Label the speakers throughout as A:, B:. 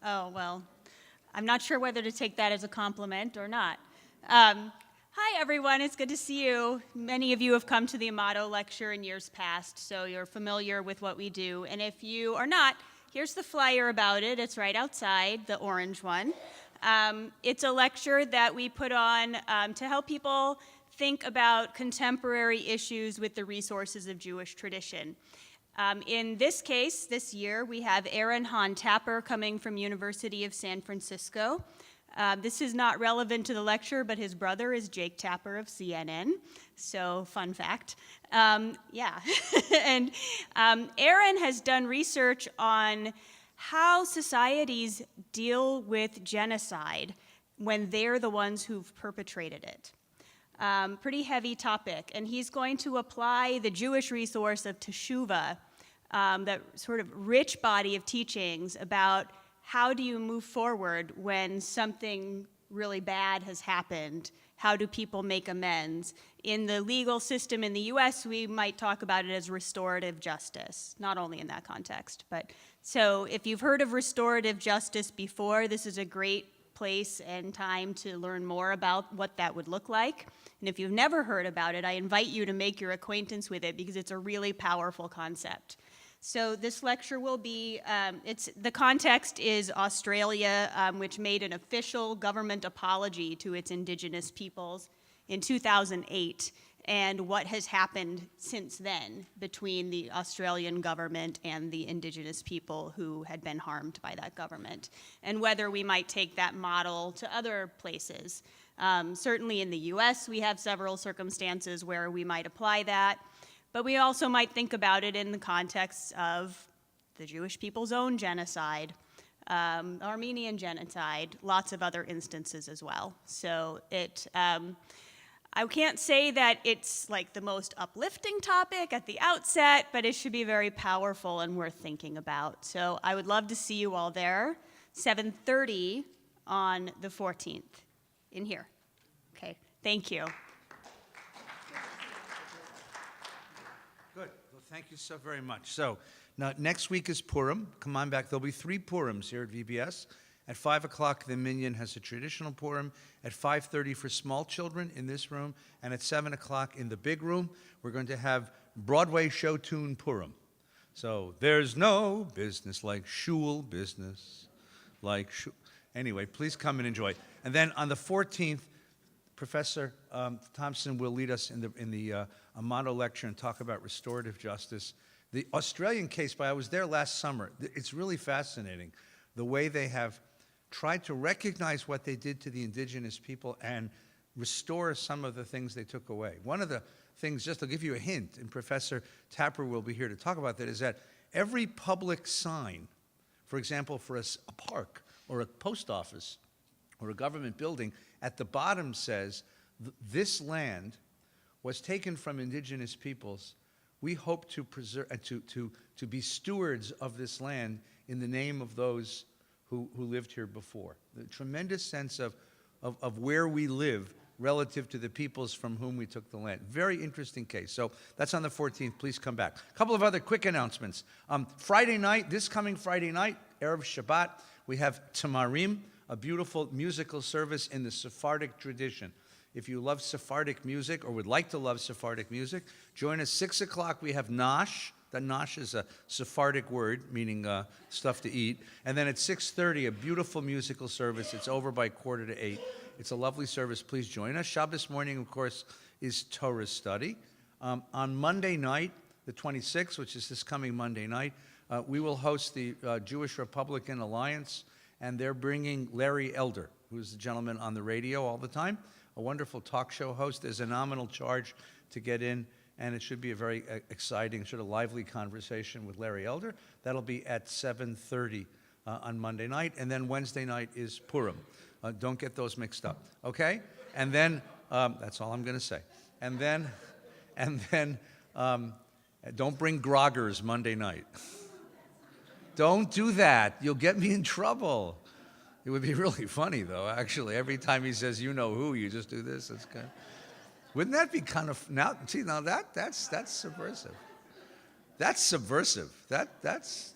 A: Oh, well, I'm not sure whether to take that as a compliment or not. Hi, everyone. It's good to see you. Many of you have come to the Amato lecture in years past, so you're familiar with what we do. And if you are not, here's the flyer about it. It's right outside, the orange one. It's a lecture that we put on to help people think about contemporary issues with the resources of Jewish tradition. In this case, this year, we have Aaron Hahn Tapper coming from University of San Francisco. This is not relevant to the lecture, but his brother is Jake Tapper of CNN, so fun fact. Yeah, and Aaron has done research on how societies deal with genocide when they're the ones who've perpetrated it. Pretty heavy topic, and he's going to apply the Jewish resource of Teshuvah, that sort of rich body of teachings about how do you move forward when something really bad has happened? How do people make amends? In the legal system in the US, we might talk about it as restorative justice, not only in that context. But so if you've heard of restorative justice before, this is a great place and time to learn more about what that would look like. And if you've never heard about it, I invite you to make your acquaintance with it because it's a really powerful concept. So this lecture will be, the context is Australia, which made an official government apology to its indigenous peoples in 2008, and what has happened since then between the Australian government and the indigenous people who had been harmed by that government, and whether we might take that model to other places. Certainly in the US, we have several circumstances where we might apply that. But we also might think about it in the context of the Jewish people's own genocide, Armenian genocide, lots of other instances as well. So I can't say that it's like the most uplifting topic at the outset, but it should be very powerful and worth thinking about. So I would love to see you all there, 7:30 on the 14th in here. Okay, thank you.
B: Good. Well, thank you so very much. So now next week is Purim. Come on back. There'll be 3 Purims here at VBS. At 5 o'clock, the Minyan has a traditional Purim. At 5:30 for small children in this room. And at 7 o'clock in the big room, we're going to have Broadway show tune Purim. So there's no business like shul business. Like shul. Anyway, please come and enjoy. And then on the 14th, Professor Thompson will lead us in the Amato lecture and talk about restorative justice. The Australian case, I was there last summer. It's really fascinating the way they have tried to recognize what they did to the indigenous people and restore some of the things they took away. One of the things, just to give you a hint, and Professor Tapper will be here to talk about that, is that every public sign, for example, for a park or a post office or a government building, at the bottom says, this land was taken from indigenous peoples. We hope to preserve, to be stewards of this land in the name of those who lived here before. The tremendous sense of where we live relative to the peoples from whom we took the land. Very interesting case. So that's on the 14th. Please come back. A couple of other quick announcements. Friday night, this coming Friday night, Erev Shabbat, we have Tamarim, a beautiful musical service in the Sephardic tradition. If you love Sephardic music or would like to love Sephardic music, join us 6 o'clock. We have Nash. The Nash is a Sephardic word, meaning stuff to eat. And then at 6:30, a beautiful musical service. It's over by 7:45. It's a lovely service. Please join us. Shabbos morning, of course, is Torah study. On Monday night, the 26th, which is this coming Monday night, we will host the Jewish Republican Alliance, and they're bringing Larry Elder, who's the gentleman on the radio all the time, a wonderful talk show host. There's a nominal charge to get in, and it should be a very exciting, sort of lively conversation with Larry Elder. That'll be at 7:30 on Monday night, and then Wednesday night is Purim. Don't get those mixed up, okay? And then, that's all I'm going to say. And then, don't bring groggers Monday night. Don't do that. You'll get me in trouble. It would be really funny, though, actually. Every time he says, you know who, you just do this. It's kind of, wouldn't that be kind of, now, see, now that's subversive. That's subversive. That's.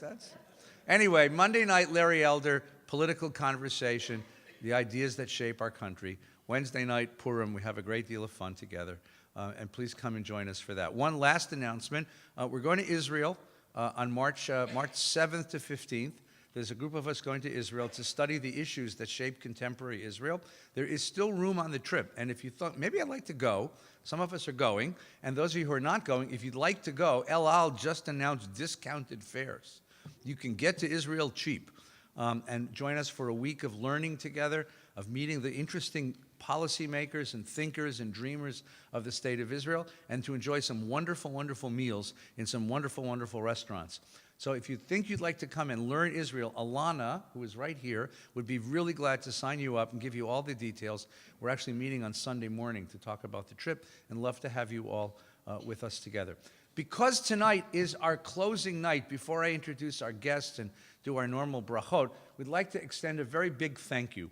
B: Anyway, Monday night, Larry Elder, political conversation, the ideas that shape our country. Wednesday night, Purim, we have a great deal of fun together. And please come and join us for that. One last announcement. We're going to Israel on March 7th to 15th. There's a group of us going to Israel to study the issues that shape contemporary Israel. There is still room on the trip. And if you thought, maybe I'd like to go, some of us are going. And those of you who are not going, if you'd like to go, El Al just announced discounted fares. You can get to Israel cheap and join us for a week of learning together, of meeting the interesting policymakers and thinkers and dreamers of the state of Israel, and to enjoy some wonderful, wonderful meals in some wonderful, wonderful restaurants. So if you think you'd like to come and learn Israel, Alana, who is right here, would be really glad to sign you up and give you all the details. We're actually meeting on Sunday morning to talk about the trip, and love to have you all with us together. Because tonight is our closing night, before I introduce our guests and do our normal brachot, we'd like to extend a very big thank you.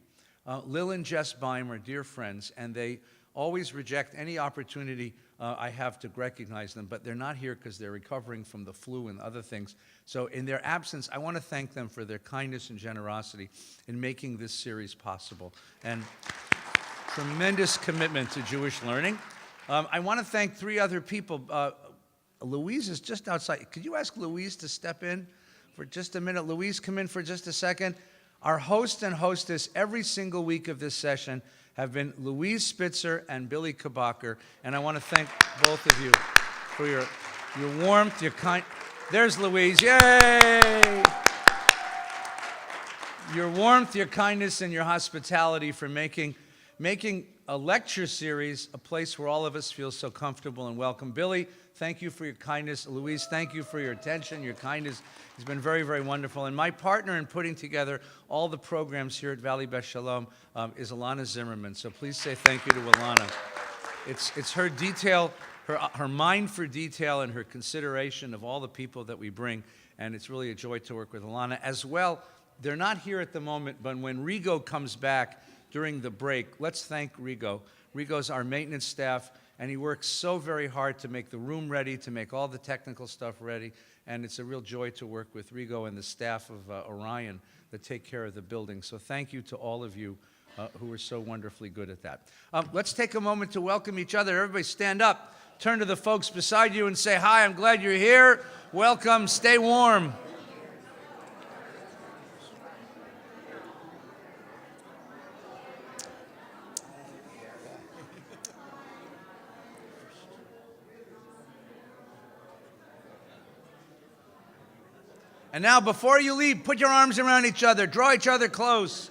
B: Lil and Jess Beim are dear friends, and they always reject any opportunity I have to recognize them, but they're not here because they're recovering from the flu and other things. So in their absence, I want to thank them for their kindness and generosity in making this series possible, and tremendous commitment to Jewish learning. I want to thank three other people. Louise is just outside. Could you ask Louise to step in for just a minute? Louise, come in for just a second. Our host and hostess every single week of this session have been Louise Spitzer and Billy Kabacher, and I want to thank both of you for your warmth, your kind. There's Louise, yay! Your warmth, your kindness, and your hospitality for making a lecture series a place where all of us feel so comfortable and welcome. Billy, thank you for your kindness. Louise, thank you for your attention, your kindness. It's been very, very wonderful. And my partner in putting together all the programs here at Valley Beth Shalom is Alana Zimmerman. So please say thank you to Alana. It's her detail, her mind for detail, and her consideration of all the people that we bring. And it's really a joy to work with Alana. As well, they're not here at the moment, but when Rigo comes back during the break, let's thank Rigo. Rigo's our maintenance staff, and he works so very hard to make the room ready, to make all the technical stuff ready, and it's a real joy to work with Rigo and the staff of Orion that take care of the building. So thank you to all of you who are so wonderfully good at that. Let's take a moment to welcome each other. Everybody stand up, turn to the folks beside you and say, hi, I'm glad you're here. Welcome, stay warm. And now, before you leave, put your arms around each other. Draw each other close.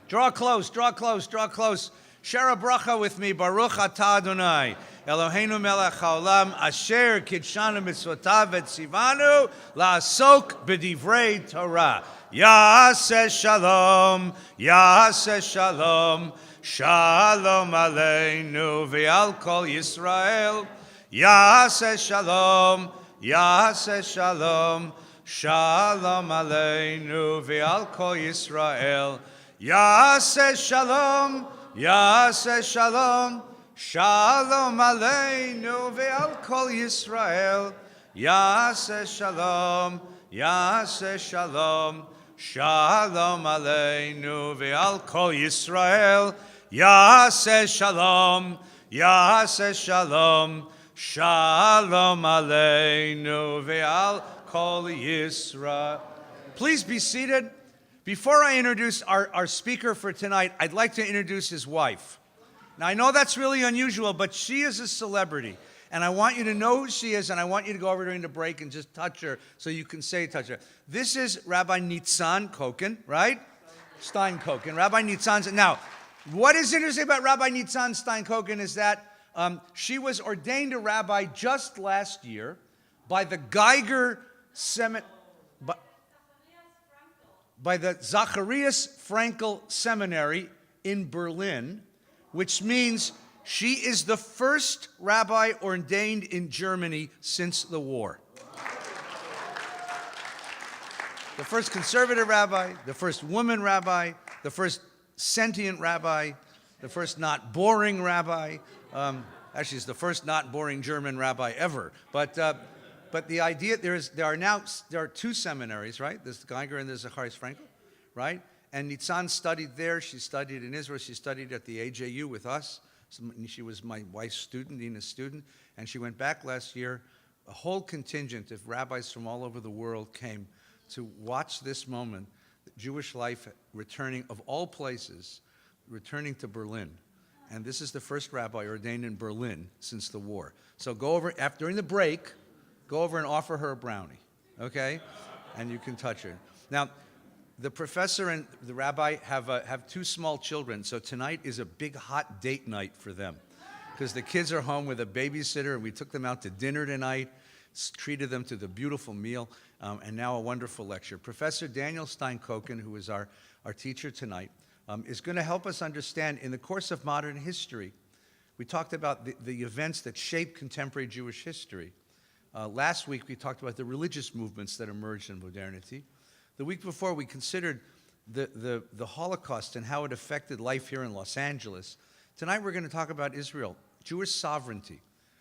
B: Draw close, draw close, draw close. Share a bracha with me. Baruch atah Adonai, Eloheinu melech haolam, asher kidshanu mitzvotav etzivanu la'asok b'divrei Torah. Yaseh shalom, yaseh shalom, shalom aleinu ve'al kol Yisrael. Yaseh shalom, yaseh shalom, shalom aleinu ve'al kol Yisrael. Yaseh shalom, yaseh shalom, shalom aleinu ve'al kol Yisrael. Yaseh shalom, yaseh shalom, shalom aleinu ve'al kol Yisrael. Yaseh shalom, yaseh shalom, shalom aleinu ve'al kol Yisrael. Please be seated. Before I introduce our speaker for tonight, I'd like to introduce his wife. Now, I know that's really unusual, but she is a celebrity. And I want you to know who she is, and I want you to go over during the break and just touch her so you can say touch her. This is Rabbi Nitzan Koken, right? Stein Koken. Rabbi Nitzan. Now, what is interesting about Rabbi Nitzan Stein Koken is that she was ordained a rabbi just last year by the Geiger Seminary. By the Zacharias Frankel Seminary in Berlin, which means she is the first rabbi ordained in Germany since the war. The first conservative rabbi, the first woman rabbi, the first sentient rabbi, the first not boring rabbi. Actually, it's the first not boring German rabbi ever. But the idea, there are two seminaries, right? There's Geiger and there's Zacharias Frankel, right? And Nitzan studied there. She studied in Israel. She studied at the AJU with us. She was my wife's student, Nina's student. And she went back last year. A whole contingent of rabbis from all over the world came to watch this moment, Jewish life returning, of all places, returning to Berlin. And this is the first rabbi ordained in Berlin since the war. So go over, during the break, go over and offer her a brownie, okay? And you can touch her. Now, the professor and the rabbi have two small children, so tonight is a big hot date night for them. Because the kids are home with a babysitter, and we took them out to dinner tonight, treated them to the beautiful meal, and now a wonderful lecture. Professor Daniel Stein-Koken, who is our teacher tonight, is going to help us understand, in the course of modern history, we talked about the events that shape contemporary Jewish history. Last week, we talked about the religious movements that emerged in modernity. The week before, we considered the Holocaust and how it affected life here in Los Angeles. Tonight, we're going to talk about Israel, Jewish sovereignty,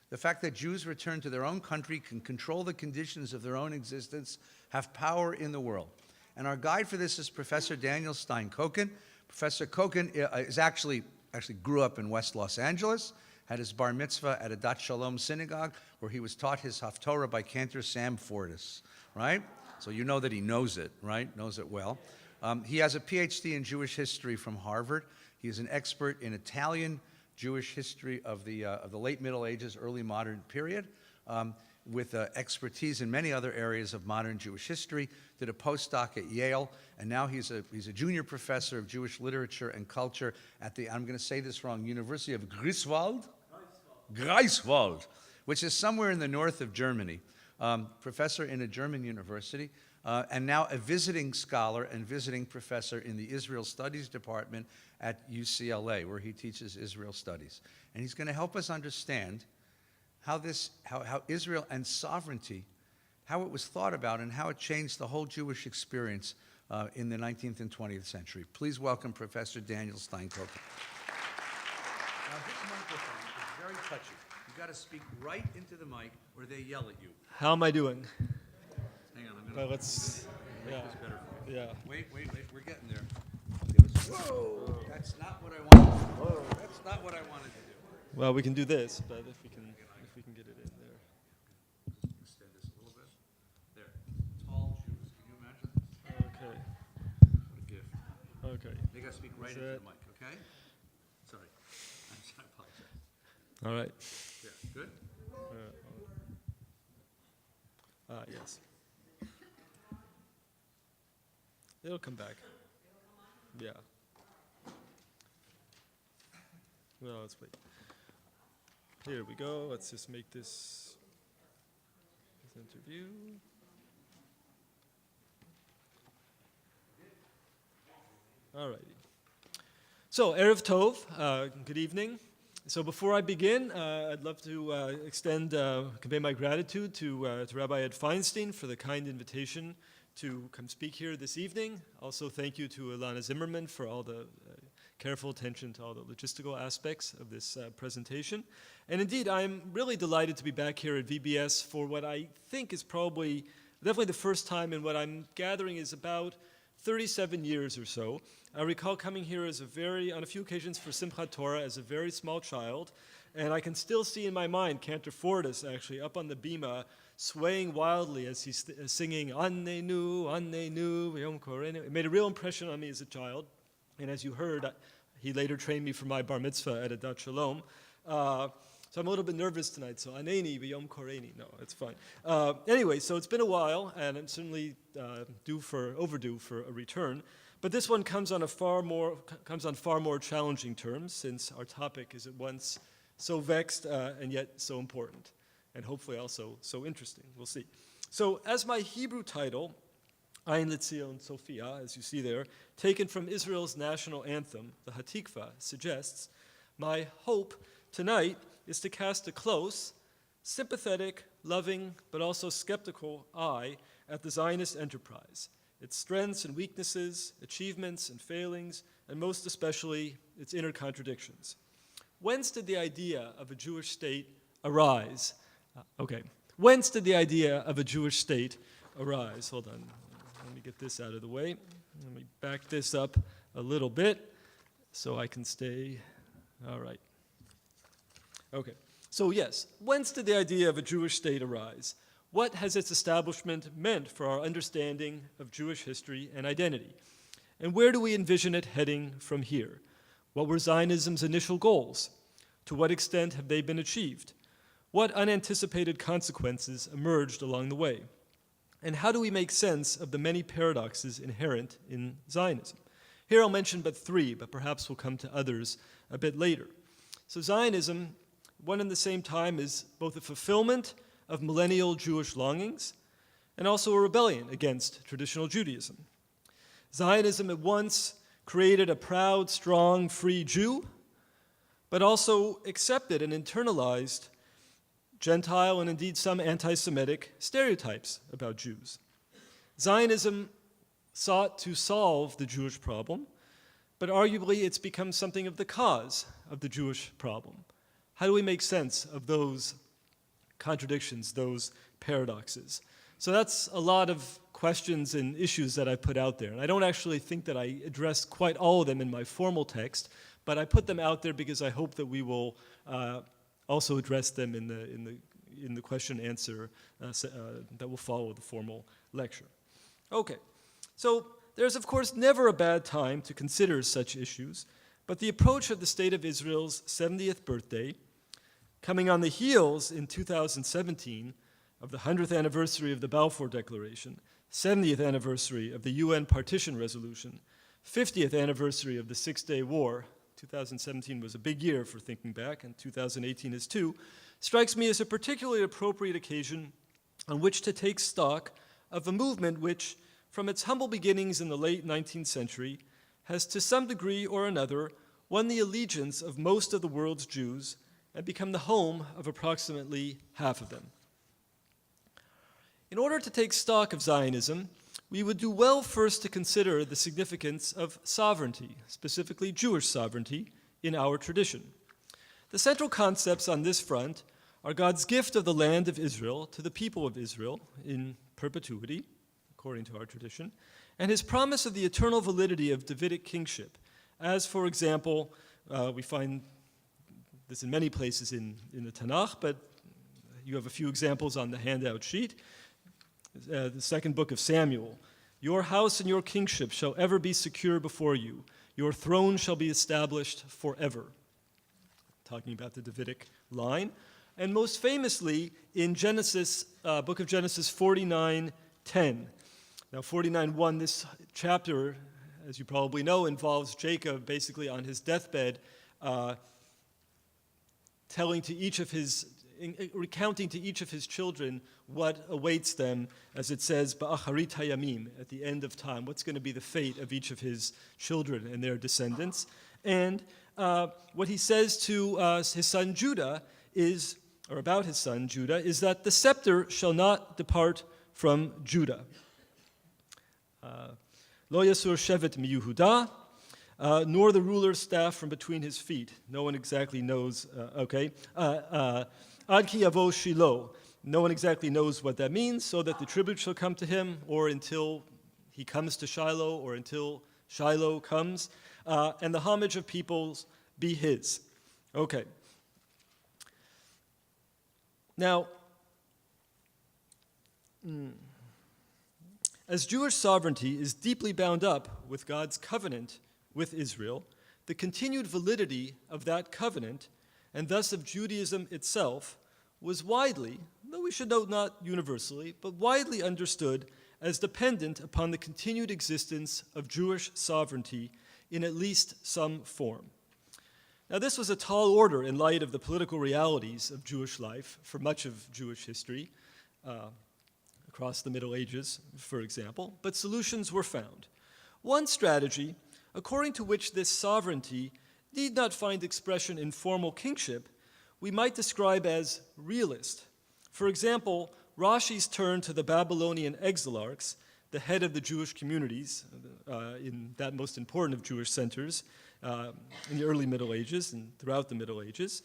B: the fact that Jews return to their own country, can control the conditions of their own existence, have power in the world. And our guide for this is Professor Daniel Stein-Koken. Professor Koken is actually grew up in West Los Angeles, had his bar mitzvah at a Dat Shalom synagogue, where he was taught his Haftorah by Cantor Sam Fortis, right? So you know that he knows it, right? Knows it well. He has a PhD in Jewish history from Harvard. He is an expert in Italian Jewish history of the late Middle Ages, early modern period, with expertise in many other areas of modern Jewish history. Did a postdoc at Yale, and now he's a junior professor of Jewish literature and culture at the, I'm going to say this wrong, University of Greifswald, which is somewhere in the north of Germany. Professor in a German university, and now a visiting scholar and visiting professor in the Israel Studies Department at UCLA, where he teaches Israel Studies. And he's going to help us understand how Israel and sovereignty, how it was thought about and how it changed the whole Jewish experience in the 19th and 20th century. Please welcome Professor Daniel Stein-Koken. Now, this microphone is very touchy. You've got to speak right into the mic or they yell at you.
C: How am I doing?
B: Hang on, I'm going to
C: Let's,
B: make this better for you.
C: yeah.
B: Wait, we're getting there. Whoa! That's not what I wanted. Whoa! That's not what I wanted to do.
C: Well, we can do this, but if we can get it in there.
B: Extend this a little bit. There. Tall shoes. Can you imagine?
C: Okay.
B: What a gift.
C: Okay.
B: They got to speak right into the mic, okay? Sorry. I apologize.
C: All right.
B: Yeah. Good?
C: Yes. It'll come back. Yeah. Well, let's wait. Here we go. Let's just make this interview. All righty. So, Erev Tov, good evening. So before I begin, I'd love to convey my gratitude to Rabbi Ed Feinstein for the kind invitation to come speak here this evening. Also, thank you to Ilana Zimmerman for all the careful attention to all the logistical aspects of this presentation. And indeed, I'm really delighted to be back here at VBS for what I think is definitely the first time, and what I'm gathering is about 37 years or so. I recall coming here on a few occasions for Simchat Torah as a very small child, and I can still see in my mind Cantor Fortis actually up on the bima, swaying wildly as he's singing Annenu, Annenu, Yom Korenu. It made a real impression on me as a child, and as you heard, he later trained me for my bar mitzvah at Adat Shalom. So I'm a little bit nervous tonight, so Aneni v'yom koreni. No, it's fine. Anyway, so it's been a while, and I'm certainly overdue for a return. But this one comes on far more challenging terms, since our topic is at once so vexed and yet so important, and hopefully also so interesting. We'll see. So as my Hebrew title, Ein L'Tzion Sophia, as you see there, taken from Israel's national anthem, the Hatikva, suggests, my hope tonight is to cast a close, sympathetic, loving, but also skeptical eye at the Zionist enterprise, its strengths and weaknesses, achievements and failings, and most especially its inner contradictions. Whence did the idea of a Jewish state arise? Whence did the idea of a Jewish state arise? Hold on, let me get this out of the way. Let me back this up a little bit so I can stay. All right. Okay. So yes, whence did the idea of a Jewish state arise? What has its establishment meant for our understanding of Jewish history and identity? And where do we envision it heading from here? What were Zionism's initial goals? To what extent have they been achieved? What unanticipated consequences emerged along the way? And how do we make sense of the many paradoxes inherent in Zionism? Here I'll mention but three, but perhaps we'll come to others a bit later. So Zionism, one and the same time, is both a fulfillment of millennial Jewish longings and also a rebellion against traditional Judaism. Zionism at once created a proud, strong, free Jew, but also accepted and internalized Gentile and indeed some anti-Semitic stereotypes about Jews. Zionism sought to solve the Jewish problem, but arguably it's become something of the cause of the Jewish problem. How do we make sense of those contradictions, those paradoxes? So that's a lot of questions and issues that I put out there. And I don't actually think that I addressed quite all of them in my formal text, but I put them out there because I hope that we will also address them in the question and answer that will follow the formal lecture. Okay, so there's of course never a bad time to consider such issues, but the approach of the State of Israel's 70th birthday, coming on the heels in 2017 of the 100th anniversary of the Balfour Declaration, 70th anniversary of the UN Partition Resolution, 50th anniversary of the Six-Day War, 2017 was a big year for thinking back, and 2018 is too, strikes me as a particularly appropriate occasion on which to take stock of a movement which, from its humble beginnings in the late 19th century, has to some degree or another won the allegiance of most of the world's Jews and become the home of approximately half of them. In order to take stock of Zionism, we would do well first to consider the significance of sovereignty, specifically Jewish sovereignty, in our tradition. The central concepts on this front are God's gift of the land of Israel to the people of Israel in perpetuity, according to our tradition, and his promise of the eternal validity of Davidic kingship, as, for example, we find this in many places in the Tanakh, but you have a few examples on the handout sheet. The second book of Samuel, your house and your kingship shall ever be secure before you. Your throne shall be established forever. Talking about the Davidic line. And most famously in Genesis, book of Genesis 49:10. Now 49:1, this chapter, as you probably know, involves Jacob basically on his deathbed recounting to each of his children what awaits them, as it says, Ba'acharit hayamim, at the end of time, what's going to be the fate of each of his children and their descendants. And what he says to his son Judah is, or about his son Judah, is that the scepter shall not depart from Judah. Lo yasur shevet miYehuda, nor the ruler's staff from between his feet. No one exactly knows, Ad ki yavo Shiloh. No one exactly knows what that means, so that the tribute shall come to him, or until he comes to Shiloh, or until Shiloh comes, and the homage of peoples be his. Okay. Now, as Jewish sovereignty is deeply bound up with God's covenant with Israel, the continued validity of that covenant, and thus of Judaism itself, was widely, though we should note not universally, but widely understood as dependent upon the continued existence of Jewish sovereignty in at least some form. Now, this was a tall order in light of the political realities of Jewish life for much of Jewish history, across the Middle Ages, for example, but solutions were found. One strategy, according to which this sovereignty need not find expression in formal kingship, we might describe as realist. For example, Rashi's turn to the Babylonian exilarchs, the head of the Jewish communities in that most important of Jewish centers in the early Middle Ages and throughout the Middle Ages,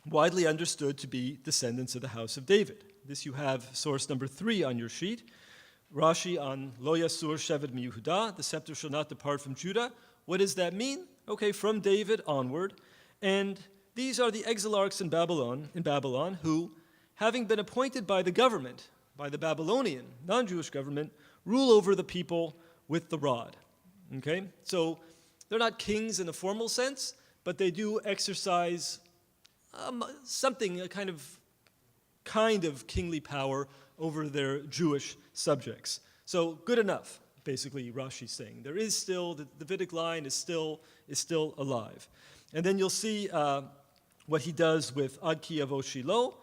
C: widely understood to be descendants of the house of David. This you have source number 3 on your sheet. Rashi on Lo Yasur Shevet MiYehuda, the scepter shall not depart from Judah. What does that mean? Okay, from David onward. And these are the exilarchs in Babylon, who, having been appointed by the government, by the Babylonian, non-Jewish government, rule over the people with the rod. Okay? So they're not kings in the formal sense, but they do exercise something, a kind of kingly power over their Jewish subjects. So good enough, basically, Rashi's saying. There is still, the Davidic line is still alive. And then you'll see what he does with Ad ki yavo Shiloh,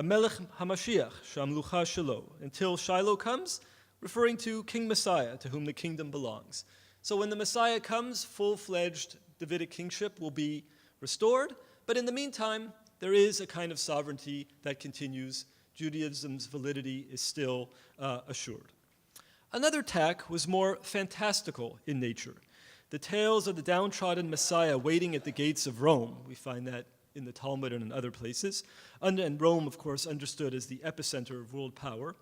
C: Melech HaMashiach, Shamlucha Shiloh, until Shiloh comes, referring to King Messiah, to whom the kingdom belongs. So when the Messiah comes, full-fledged Davidic kingship will be restored, but in the meantime, there is a kind of sovereignty that continues. Judaism's validity is still assured. Another tack was more fantastical in nature. The tales of the downtrodden Messiah waiting at the gates of Rome. We find that in the Talmud and in other places. And Rome, of course, understood as the epicenter of world power.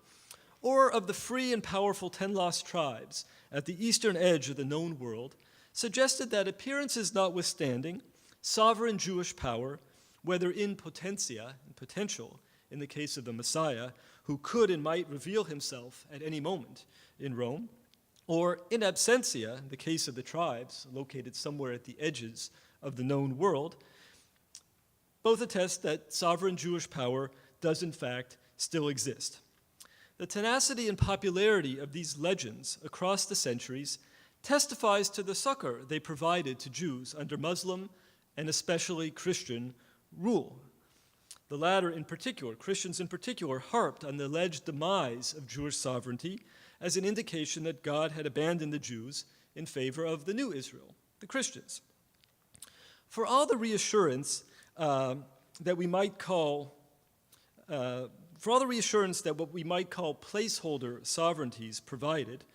C: Or of the free and powerful 10 lost tribes at the eastern edge of the known world, suggested that appearances notwithstanding, sovereign Jewish power, whether in potentia, in potential, in the case of the Messiah, who could and might reveal himself at any moment in Rome, or in absentia, in the case of the tribes located somewhere at the edges of the known world, both attest that sovereign Jewish power does in fact still exist. The tenacity and popularity of these legends across the centuries testifies to the succor they provided to Jews under Muslim and especially Christian rule. The latter in particular, Christians in particular, harped on the alleged demise of Jewish sovereignty as an indication that God had abandoned the Jews in favor of the new Israel, the Christians. For all the reassurance that we might call what we might call placeholder sovereignties provided,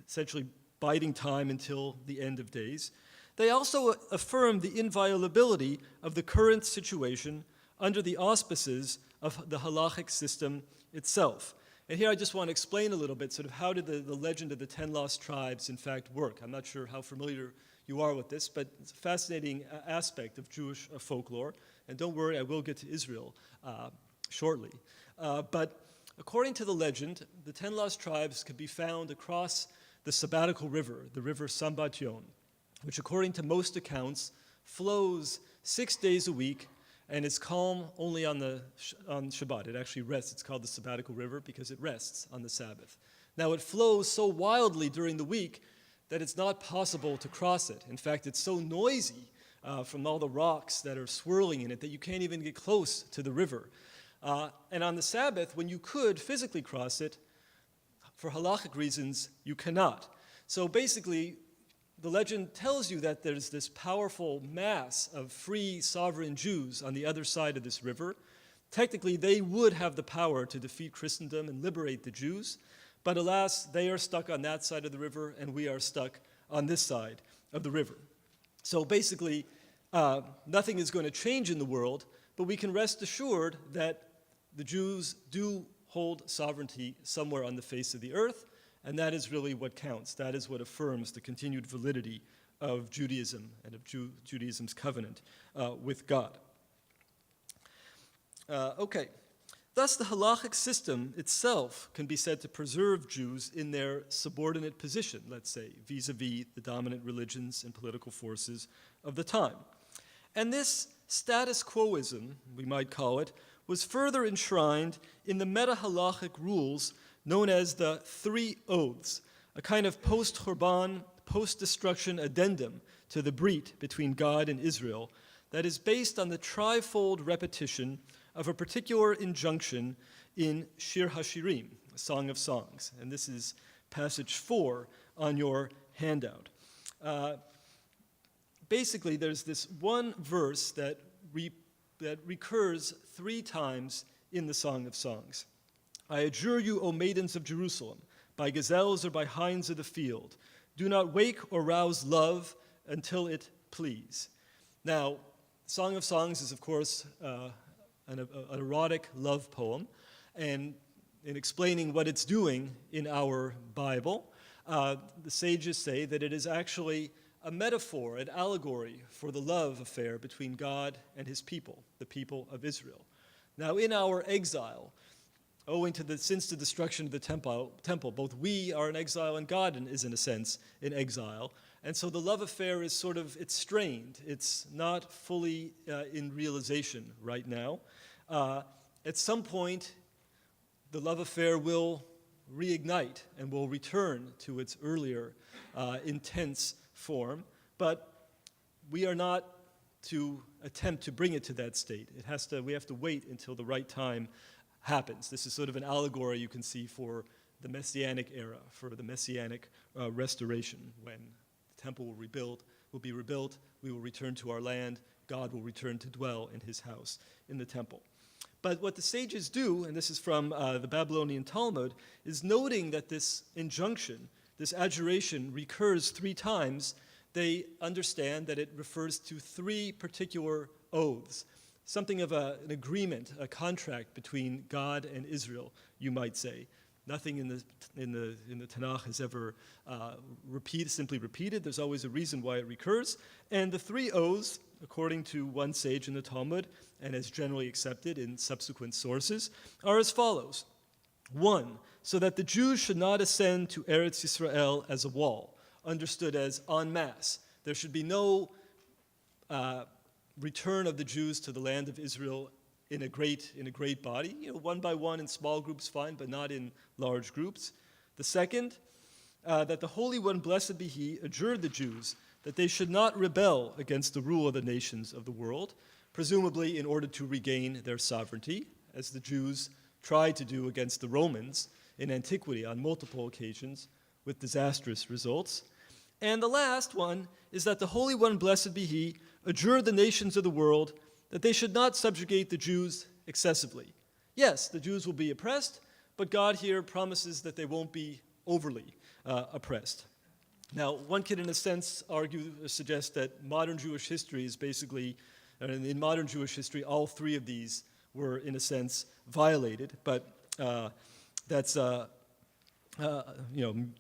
C: essentially biding time until the end of days, they also affirm the inviolability of the current situation under the auspices of the halachic system itself. And here I just want to explain a little bit sort of how did the legend of the 10 lost tribes in fact work. I'm not sure how familiar you are with this, but it's a fascinating aspect of Jewish folklore. And don't worry, I will get to Israel shortly. But according to the legend, the 10 lost tribes could be found across the Sabbatical River, the river Sambatyon, which according to most accounts flows 6 days a week and is calm only on Shabbat. It actually rests. It's called the Sabbatical River because it rests on the Sabbath. Now it flows so wildly during the week that it's not possible to cross it. In fact, it's so noisy from all the rocks that are swirling in it that you can't even get close to the river. And on the Sabbath, when you could physically cross it, for halachic reasons, you cannot. So basically, the legend tells you that there's this powerful mass of free sovereign Jews on the other side of this river. Technically, they would have the power to defeat Christendom and liberate the Jews, but alas, they are stuck on that side of the river, and we are stuck on this side of the river. So basically, nothing is going to change in the world, but we can rest assured that the Jews do hold sovereignty somewhere on the face of the earth, and that is really what counts. That is what affirms the continued validity of Judaism and of Judaism's covenant with God. Okay. Thus, the halachic system itself can be said to preserve Jews in their subordinate position, let's say, vis-a-vis the dominant religions and political forces of the time. And this status quoism, we might call it, was further enshrined in the meta-halachic rules known as the Three Oaths, a kind of post-Churban, post-destruction addendum to the Brit between God and Israel that is based on the trifold repetition of a particular injunction in Shir HaShirim, a Song of Songs. And this is passage 4 on your handout. Basically, there's this one verse that recurs 3 times in the Song of Songs. I adjure you, O maidens of Jerusalem, by gazelles or by hinds of the field, do not wake or rouse love until it please. Now, Song of Songs is, of course, an erotic love poem, and in explaining what it's doing in our Bible, the sages say that it is actually a metaphor, an allegory for the love affair between God and his people, the people of Israel. Now, in our exile, owing to since the destruction of the temple, both we are in exile and God is, in a sense, in exile. And so the love affair is it's strained. It's not fully in realization right now. At some point, the love affair will reignite and will return to its earlier intense form, but we are not to attempt to bring it to that state. We have to wait until the right time happens. This is sort of an allegory you can see for the Messianic era, for the Messianic restoration, when the temple will be rebuilt, we will return to our land, God will return to dwell in his house, in the temple. But what the sages do, and this is from the Babylonian Talmud, is noting that this injunction, this adjuration recurs 3 times. They understand that it refers to 3 particular oaths, something of an agreement, a contract between God and Israel, you might say. Nothing in the Tanakh is ever simply repeated. There's always a reason why it recurs. And the 3 oaths, according to one sage in the Talmud, and as generally accepted in subsequent sources, are as follows. 1, so that the Jews should not ascend to Eretz Yisrael as a wall, understood as en masse. There should be no return of the Jews to the land of Israel in a great body. One by one in small groups, fine, but not in large groups. The second, that the Holy One, blessed be he, adjured the Jews that they should not rebel against the rule of the nations of the world, presumably in order to regain their sovereignty, as the Jews tried to do against the Romans in antiquity on multiple occasions with disastrous results. And the last one is that the Holy One, blessed be he, adjured the nations of the world that they should not subjugate the Jews excessively. Yes, the Jews will be oppressed, but God here promises that they won't be overly oppressed. Now, one can, in a sense, argue or suggest that modern Jewish history is basically, in modern Jewish history, all 3 of these were, in a sense, violated, but that's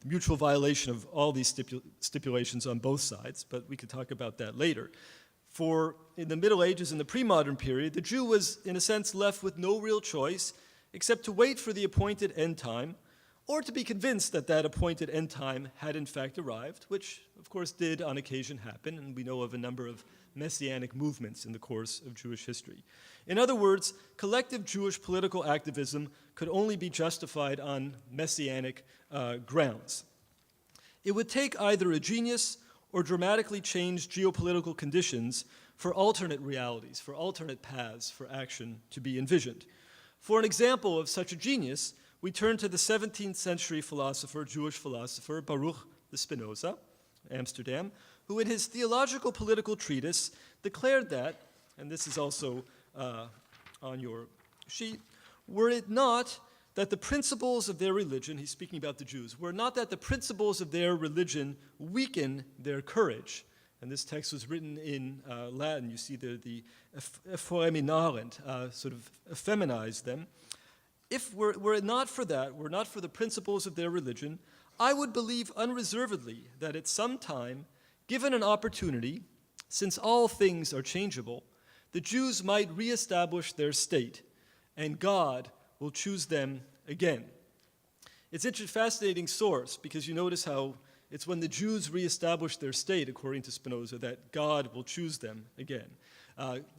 C: mutual violation of all these stipulations on both sides, but we could talk about that later. For in the Middle Ages, in the pre-modern period, the Jew was, in a sense, left with no real choice except to wait for the appointed end time, or to be convinced that that appointed end time had in fact arrived, which of course did on occasion happen, and we know of a number of messianic movements in the course of Jewish history. In other words, collective Jewish political activism could only be justified on messianic grounds. It would take either a genius or dramatically change geopolitical conditions for alternate realities, for alternate paths for action to be envisioned. For an example of such a genius, we turn to the 17th century Jewish philosopher, Baruch the Spinoza, Amsterdam, who in his theological political treatise declared that, and this is also on your sheet, were it not that the principles of their religion, he's speaking about the Jews, were not that the principles of their religion weaken their courage. And this text was written in Latin. You see the effeminarent, sort of effeminize them. If were it not for that, were not for the principles of their religion, I would believe unreservedly that at some time, given an opportunity, since all things are changeable, the Jews might reestablish their state, and God will choose them again. It's a fascinating source, because you notice how it's when the Jews reestablish their state, according to Spinoza, that God will choose them again.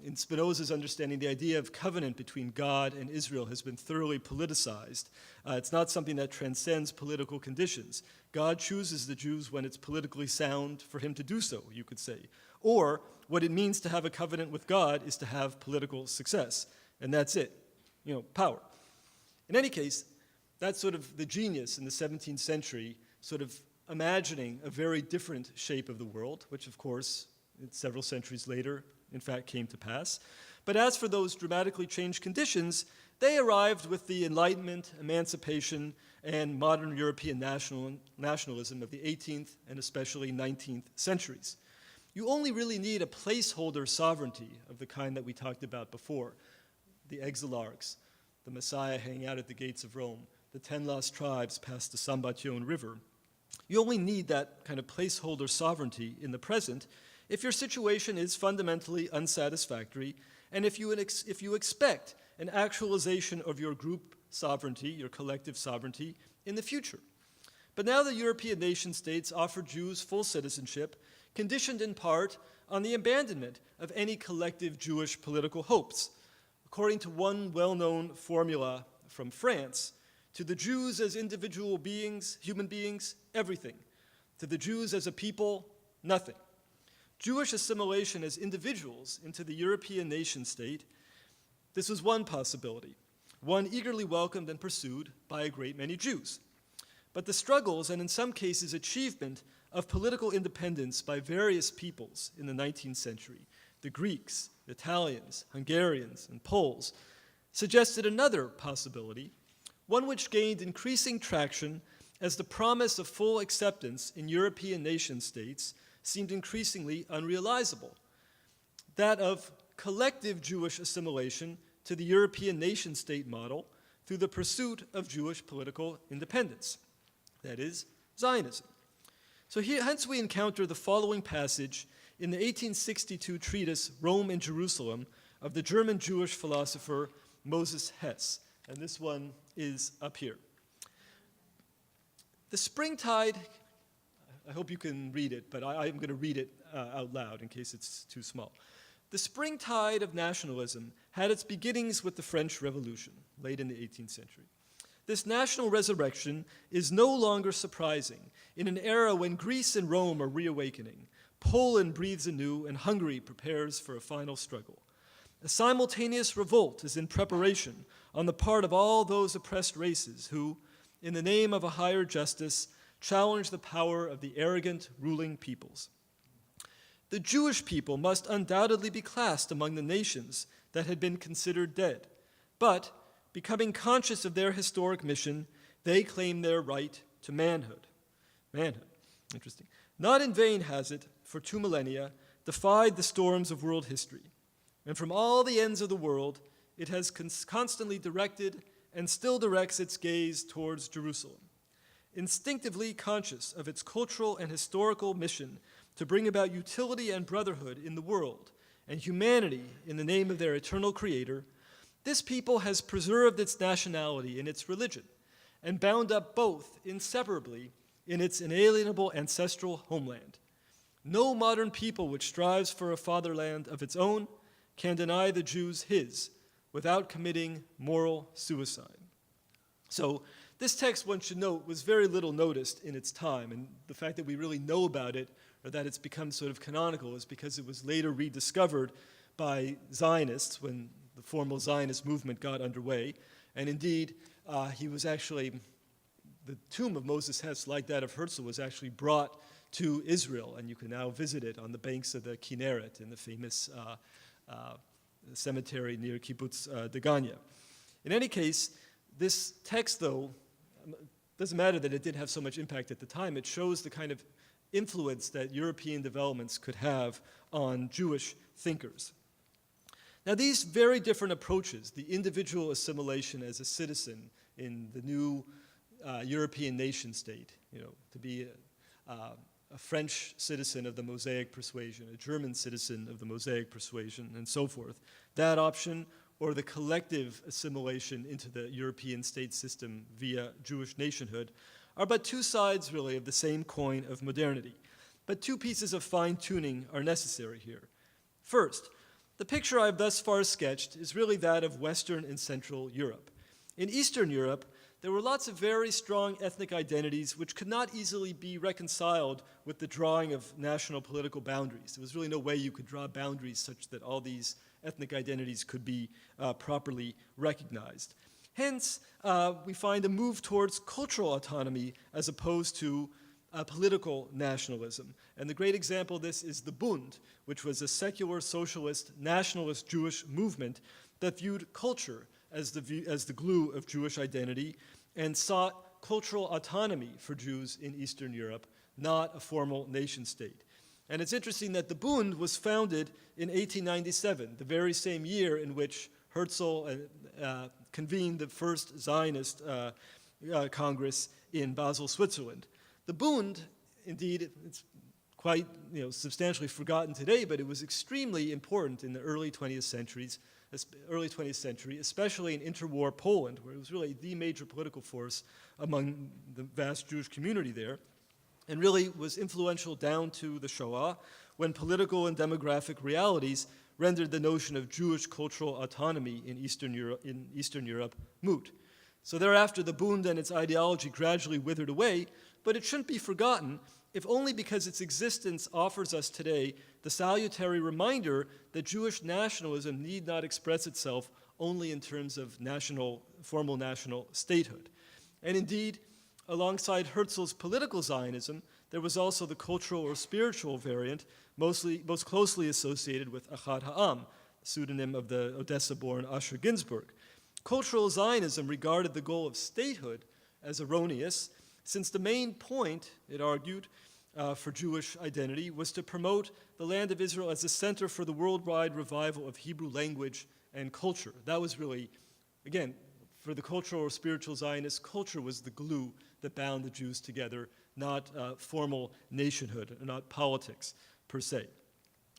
C: In Spinoza's understanding, the idea of covenant between God and Israel has been thoroughly politicized. It's not something that transcends political conditions. God chooses the Jews when it's politically sound for him to do so, you could say. Or what it means to have a covenant with God is to have political success. And that's it, power. In any case, that's sort of the genius in the 17th century, sort of imagining a very different shape of the world, which of course, several centuries later, in fact, came to pass. But as for those dramatically changed conditions, they arrived with the Enlightenment, emancipation, and modern European nationalism of the 18th and especially 19th centuries. You only really need a placeholder sovereignty of the kind that we talked about before, the exilarchs, the Messiah hanging out at the gates of Rome, the 10 lost tribes past the Sambatyon River. You only need that kind of placeholder sovereignty in the present if your situation is fundamentally unsatisfactory and if you expect an actualization of your group sovereignty, your collective sovereignty, in the future. But now the European nation-states offer Jews full citizenship, conditioned in part on the abandonment of any collective Jewish political hopes. According to one well-known formula from France, to the Jews as individual beings, human beings, everything. To the Jews as a people, nothing. Jewish assimilation as individuals into the European nation-state, this was one possibility, one eagerly welcomed and pursued by a great many Jews. But the struggles, and in some cases achievement, of political independence by various peoples in the 19th century, the Greeks, Italians, Hungarians, and Poles, suggested another possibility, one which gained increasing traction as the promise of full acceptance in European nation-states seemed increasingly unrealizable, that of collective Jewish assimilation to the European nation-state model through the pursuit of Jewish political independence, that is, Zionism. So hence we encounter the following passage in the 1862 treatise Rome and Jerusalem of the German Jewish philosopher Moses Hess, and this one is up here. The springtide, I hope you can read it, but I'm going to read it out loud in case it's too small. The springtide of nationalism had its beginnings with the French Revolution, late in the 18th century. This national resurrection is no longer surprising in an era when Greece and Rome are reawakening, Poland breathes anew, and Hungary prepares for a final struggle. A simultaneous revolt is in preparation on the part of all those oppressed races who, in the name of a higher justice, challenge the power of the arrogant ruling peoples. The Jewish people must undoubtedly be classed among the nations that had been considered dead, but, becoming conscious of their historic mission, they claim their right to manhood. Manhood, interesting. Not in vain has it, for 2 millennia, defied the storms of world history. And from all the ends of the world, it has constantly directed and still directs its gaze towards Jerusalem. Instinctively conscious of its cultural and historical mission to bring about utility and brotherhood in the world and humanity in the name of their eternal Creator, this people has preserved its nationality in its religion and bound up both inseparably in its inalienable ancestral homeland. No modern people which strives for a fatherland of its own can deny the Jews his without committing moral suicide. So this text, one should note, was very little noticed in its time, and the fact that we really know about it, or that it's become sort of canonical, is because it was later rediscovered by Zionists when the formal Zionist movement got underway. And indeed, he was actually, the tomb of Moses Hess, like that of Herzl, was actually brought to Israel, and you can now visit it on the banks of the Kinneret in the famous cemetery near Kibbutz Degania. In any case, this text, though, doesn't matter that it didn't have so much impact at the time. It shows the kind of influence that European developments could have on Jewish thinkers. Now, these very different approaches, the individual assimilation as a citizen in the new European nation state, to be a French citizen of the Mosaic persuasion, a German citizen of the Mosaic persuasion, and so forth, that option, or the collective assimilation into the European state system via Jewish nationhood, are but two sides, really, of the same coin of modernity. But two pieces of fine-tuning are necessary here. First, the picture I've thus far sketched is really that of Western and Central Europe. In Eastern Europe, there were lots of very strong ethnic identities which could not easily be reconciled with the drawing of national political boundaries. There was really no way you could draw boundaries such that all these ethnic identities could be properly recognized. Hence, we find a move towards cultural autonomy as opposed to political nationalism. And the great example of this is the Bund, which was a secular, socialist, nationalist Jewish movement that viewed culture as the glue of Jewish identity and sought cultural autonomy for Jews in Eastern Europe, not a formal nation state. And it's interesting that the Bund was founded in 1897, the very same year in which Herzl convened the first Zionist Congress in Basel, Switzerland. The Bund, indeed, it's quite substantially forgotten today, but it was extremely important in the early 20th century, especially in interwar Poland, where it was really the major political force among the vast Jewish community there, and really was influential down to the Shoah, when political and demographic realities rendered the notion of Jewish cultural autonomy in Eastern Europe moot. So thereafter, the Bund and its ideology gradually withered away, but it shouldn't be forgotten, if only because its existence offers us today the salutary reminder that Jewish nationalism need not express itself only in terms of formal national statehood. And indeed, alongside Herzl's political Zionism, there was also the cultural or spiritual variant most closely associated with Achad Ha'am, the pseudonym of the Odessa-born Asher Ginsburg. Cultural Zionism regarded the goal of statehood as erroneous, since the main point, it argued, for Jewish identity was to promote the land of Israel as a center for the worldwide revival of Hebrew language and culture. That was really, again, for the cultural or spiritual Zionists, culture was the glue that bound the Jews together, not formal nationhood, not politics per se.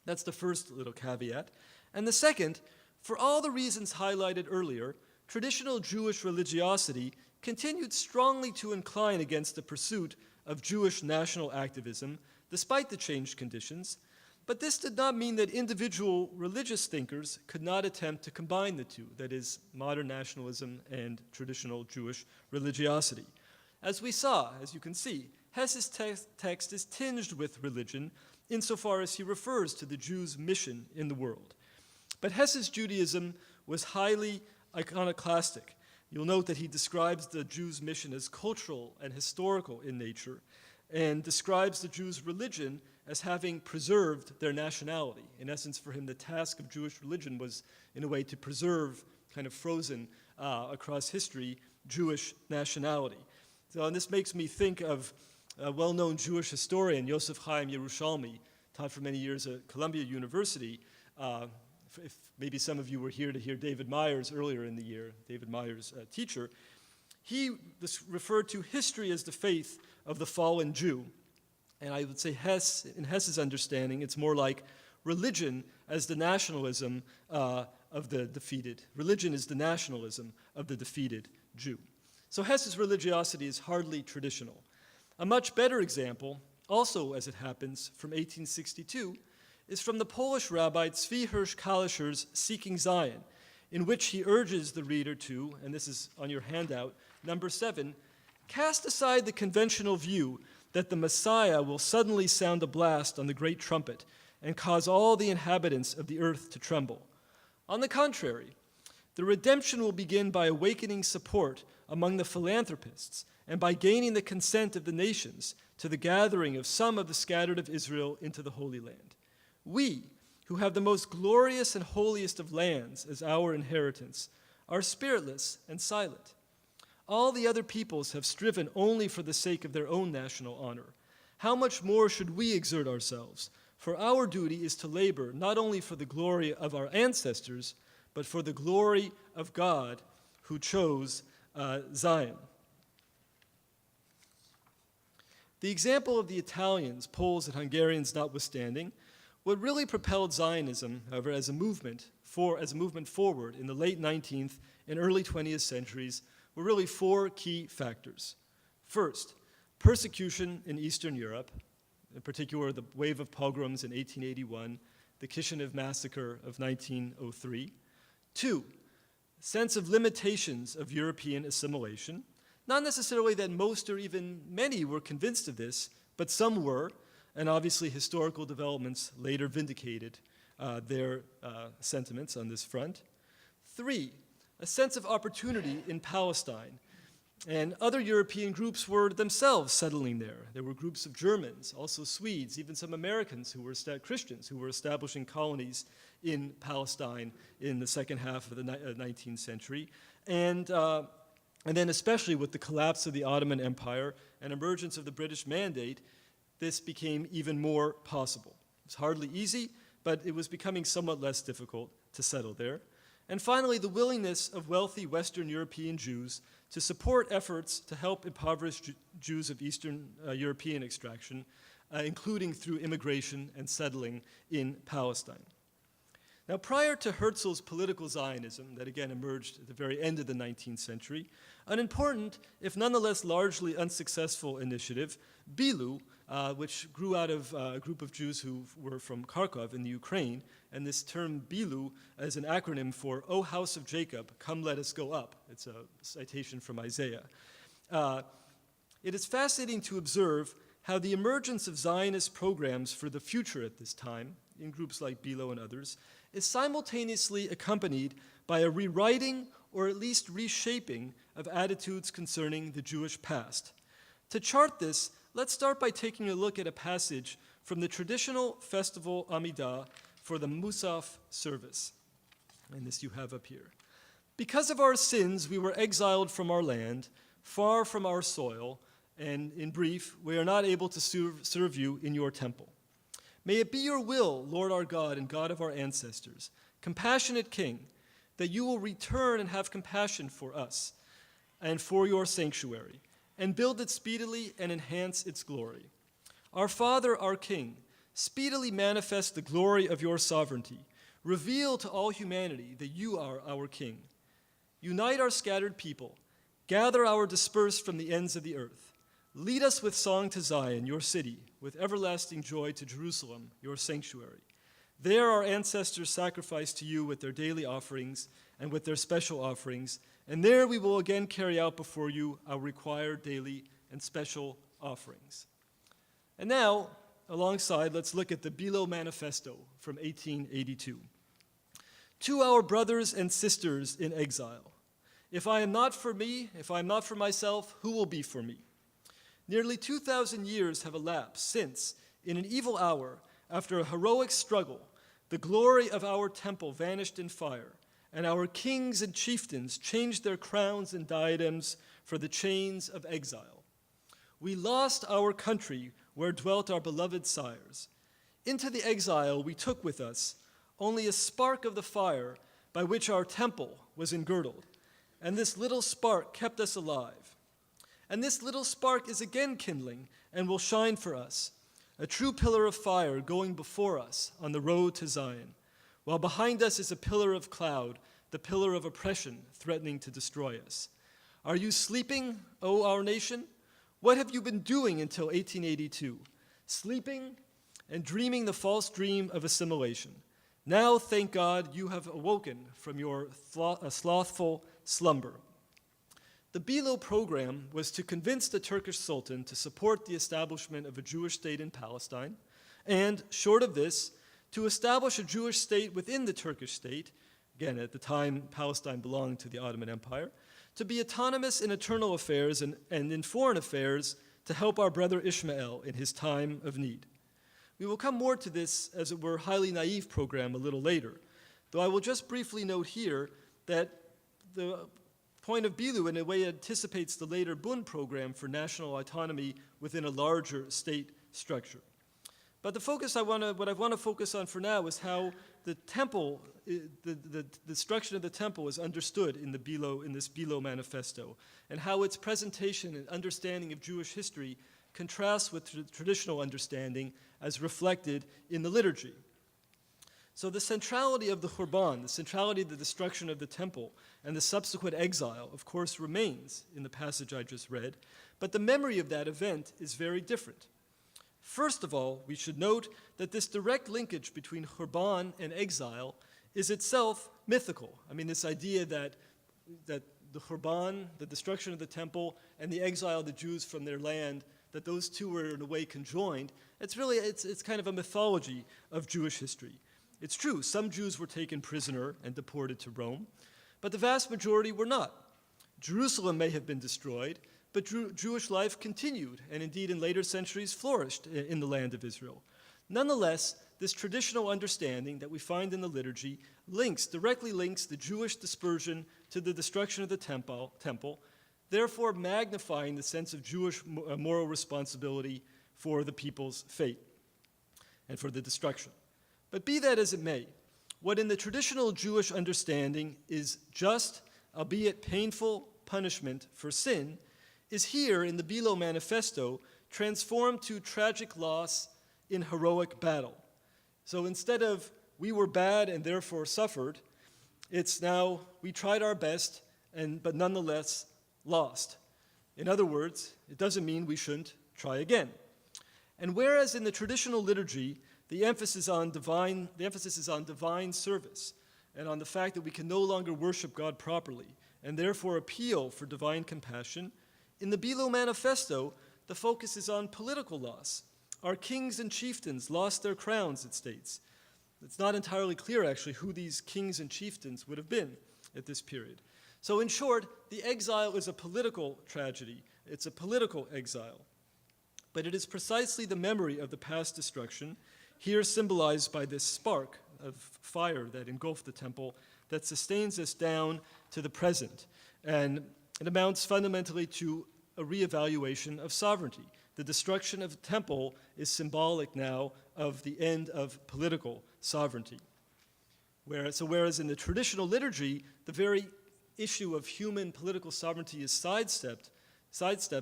C: That's the first little caveat. And the second, for all the reasons highlighted earlier, traditional Jewish religiosity continued strongly to incline against the pursuit of Jewish national activism, despite the changed conditions, but this did not mean that individual religious thinkers could not attempt to combine the two, that is, modern nationalism and traditional Jewish religiosity. As we saw, as you can see, Hess's text is tinged with religion insofar as he refers to the Jews' mission in the world. But Hess's Judaism was highly iconoclastic. You'll note that he describes the Jews' mission as cultural and historical in nature, and describes the Jews' religion as having preserved their nationality. In essence, for him, the task of Jewish religion was, in a way, to preserve, kind of frozen across history, Jewish nationality. So, and this makes me think of a well-known Jewish historian, Yosef Chaim Yerushalmi, taught for many years at Columbia University. If maybe some of you were here to hear David Myers earlier in the year, David Myers' teacher, he referred to history as the faith of the fallen Jew. And I would say in Hess's understanding, it's more like religion as the nationalism of the defeated. Religion is the nationalism of the defeated Jew. So Hess's religiosity is hardly traditional. A much better example, also as it happens, from 1862, is from the Polish rabbi Tzvi Hirsch Kalischer's Seeking Zion, in which he urges the reader to, and this is on your handout, number 7, cast aside the conventional view that the Messiah will suddenly sound a blast on the great trumpet and cause all the inhabitants of the earth to tremble. On the contrary, the redemption will begin by awakening support among the philanthropists and by gaining the consent of the nations to the gathering of some of the scattered of Israel into the Holy Land. We, who have the most glorious and holiest of lands as our inheritance, are spiritless and silent. All the other peoples have striven only for the sake of their own national honor. How much more should we exert ourselves? For our duty is to labor not only for the glory of our ancestors, but for the glory of God who chose Zion. The example of the Italians, Poles, and Hungarians notwithstanding, what really propelled Zionism, however, as a movement forward in the late 19th and early 20th centuries were really 4 key factors. First, persecution in Eastern Europe, in particular the wave of pogroms in 1881, the Kishinev massacre of 1903. 2, sense of limitations of European assimilation. Not necessarily that most or even many were convinced of this, but some were, and obviously historical developments later vindicated their sentiments on this front. 3, a sense of opportunity in Palestine. And other European groups were themselves settling there. There were groups of Germans, also Swedes, even some Americans who were Christians who were establishing colonies in Palestine in the second half of the 19th century. And then especially with the collapse of the Ottoman Empire and emergence of the British Mandate, this became even more possible. It's hardly easy, but it was becoming somewhat less difficult to settle there. And finally, the willingness of wealthy Western European Jews to support efforts to help impoverished Jews of Eastern European extraction, including through immigration and settling in Palestine. Now, prior to Herzl's political Zionism, that again emerged at the very end of the 19th century, an important, if nonetheless largely unsuccessful initiative, Bilu, which grew out of a group of Jews who were from Kharkov in the Ukraine, and this term Bilu is an acronym for O House of Jacob, come let us go up. It's a citation from Isaiah. It is fascinating to observe how the emergence of Zionist programs for the future at this time, in groups like Bilu and others, is simultaneously accompanied by a rewriting or at least reshaping of attitudes concerning the Jewish past. To chart this, let's start by taking a look at a passage from the traditional festival Amidah for the Musaf service. And this you have up here. Because of our sins, we were exiled from our land, far from our soil, and in brief, we are not able to serve you in your temple. May it be your will, Lord our God and God of our ancestors, compassionate King, that you will return and have compassion for us and for your sanctuary, and build it speedily and enhance its glory. Our Father, our King, speedily manifest the glory of your sovereignty. Reveal to all humanity that you are our King. Unite our scattered people. Gather our dispersed from the ends of the earth. Lead us with song to Zion, your city, with everlasting joy to Jerusalem, your sanctuary. There our ancestors sacrificed to you with their daily offerings and with their special offerings, and there we will again carry out before you our required daily and special offerings. And now, alongside, let's look at the Bilu Manifesto from 1882. To our brothers and sisters in exile, if I am not for me, if I am not for myself, who will be for me? Nearly 2,000 years have elapsed since, in an evil hour, after a heroic struggle, the glory of our temple vanished in fire, and our kings and chieftains changed their crowns and diadems for the chains of exile. We lost our country where dwelt our beloved sires. Into the exile we took with us only a spark of the fire by which our temple was engirdled, and this little spark kept us alive. And this little spark is again kindling and will shine for us, a true pillar of fire going before us on the road to Zion, while behind us is a pillar of cloud, the pillar of oppression threatening to destroy us. Are you sleeping, O our nation? What have you been doing until 1882? Sleeping and dreaming the false dream of assimilation. Now, thank God, you have awoken from your slothful slumber. The Bilu program was to convince the Turkish Sultan to support the establishment of a Jewish state in Palestine, and, short of this, to establish a Jewish state within the Turkish state, again, at the time Palestine belonged to the Ottoman Empire, to be autonomous in internal affairs and in foreign affairs to help our brother Ishmael in his time of need. We will come more to this, as it were, highly naive program a little later, though I will just briefly note here that the point of Bilu in a way anticipates the later Bund program for national autonomy within a larger state structure. But the focus what I want to focus on for now is how the temple, the destruction of the temple is understood in this Bilu Manifesto, and how its presentation and understanding of Jewish history contrasts with traditional understanding as reflected in the liturgy. So the centrality of the Khurban, the centrality of the destruction of the temple, and the subsequent exile, of course, remains in the passage I just read, but the memory of that event is very different. First of all, we should note that this direct linkage between Khurban and exile is itself mythical. I mean, this idea that the Khurban, the destruction of the temple, and the exile of the Jews from their land, that those two were in a way conjoined, it's kind of a mythology of Jewish history. It's true, some Jews were taken prisoner and deported to Rome, but the vast majority were not. Jerusalem may have been destroyed, but Jewish life continued, and indeed in later centuries flourished in the land of Israel. Nonetheless, this traditional understanding that we find in the liturgy directly links the Jewish dispersion to the destruction of the temple, therefore magnifying the sense of Jewish moral responsibility for the people's fate and for the destruction. But be that as it may, what in the traditional Jewish understanding is just, albeit painful, punishment for sin, is here in the Bilo Manifesto transformed to tragic loss in heroic battle. So instead of we were bad and therefore suffered, it's now we tried our best but nonetheless lost. In other words, it doesn't mean we shouldn't try again. And whereas in the traditional liturgy, the emphasis is on divine service and on the fact that we can no longer worship God properly and therefore appeal for divine compassion, in the Bilo Manifesto, the focus is on political loss. Our kings and chieftains lost their crowns, it states. It's not entirely clear, actually, who these kings and chieftains would have been at this period. So in short, the exile is a political tragedy. It's a political exile. But it is precisely the memory of the past destruction, here symbolized by this spark of fire that engulfed the temple, that sustains us down to the present. And it amounts fundamentally to a reevaluation of sovereignty. The destruction of the temple is symbolic now of the end of political sovereignty. Whereas in the traditional liturgy, the very issue of human political sovereignty is sidestepped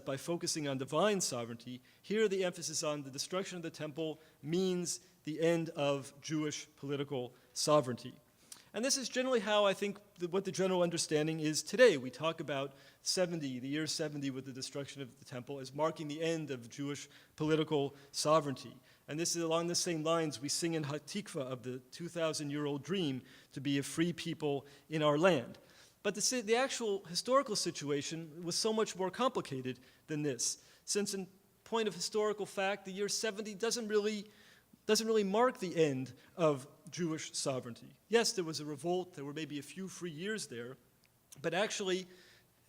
C: by focusing on divine sovereignty, here the emphasis on the destruction of the temple means the end of Jewish political sovereignty. And this is generally how I think what the general understanding is today. We talk about the year 70 with the destruction of the temple as marking the end of Jewish political sovereignty. And this is along the same lines we sing in Hatikva of the 2,000-year-old dream to be a free people in our land. But the actual historical situation was so much more complicated than this, since in point of historical fact, the year 70 doesn't really mark the end of Jewish sovereignty. Yes, there was a revolt, there were maybe a few free years there, but actually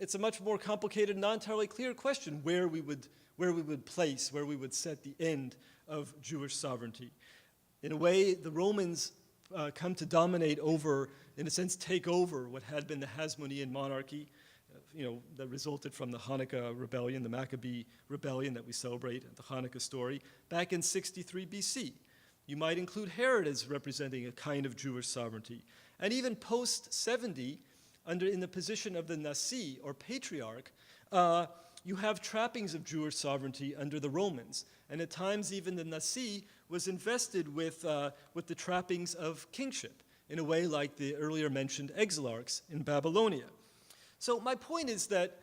C: it's a much more complicated, not entirely clear question where we would set the end of Jewish sovereignty. In a way, the Romans come to dominate over, in a sense, take over what had been the Hasmonean monarchy, that resulted from the Hanukkah rebellion, the Maccabee rebellion that we celebrate at the Hanukkah story, back in 63 BC. You might include Herod as representing a kind of Jewish sovereignty. And even post-70, in the position of the Nasi, or patriarch, you have trappings of Jewish sovereignty under the Romans. And at times even the Nasi was invested with the trappings of kingship, in a way like the earlier mentioned exilarchs in Babylonia. So my point is that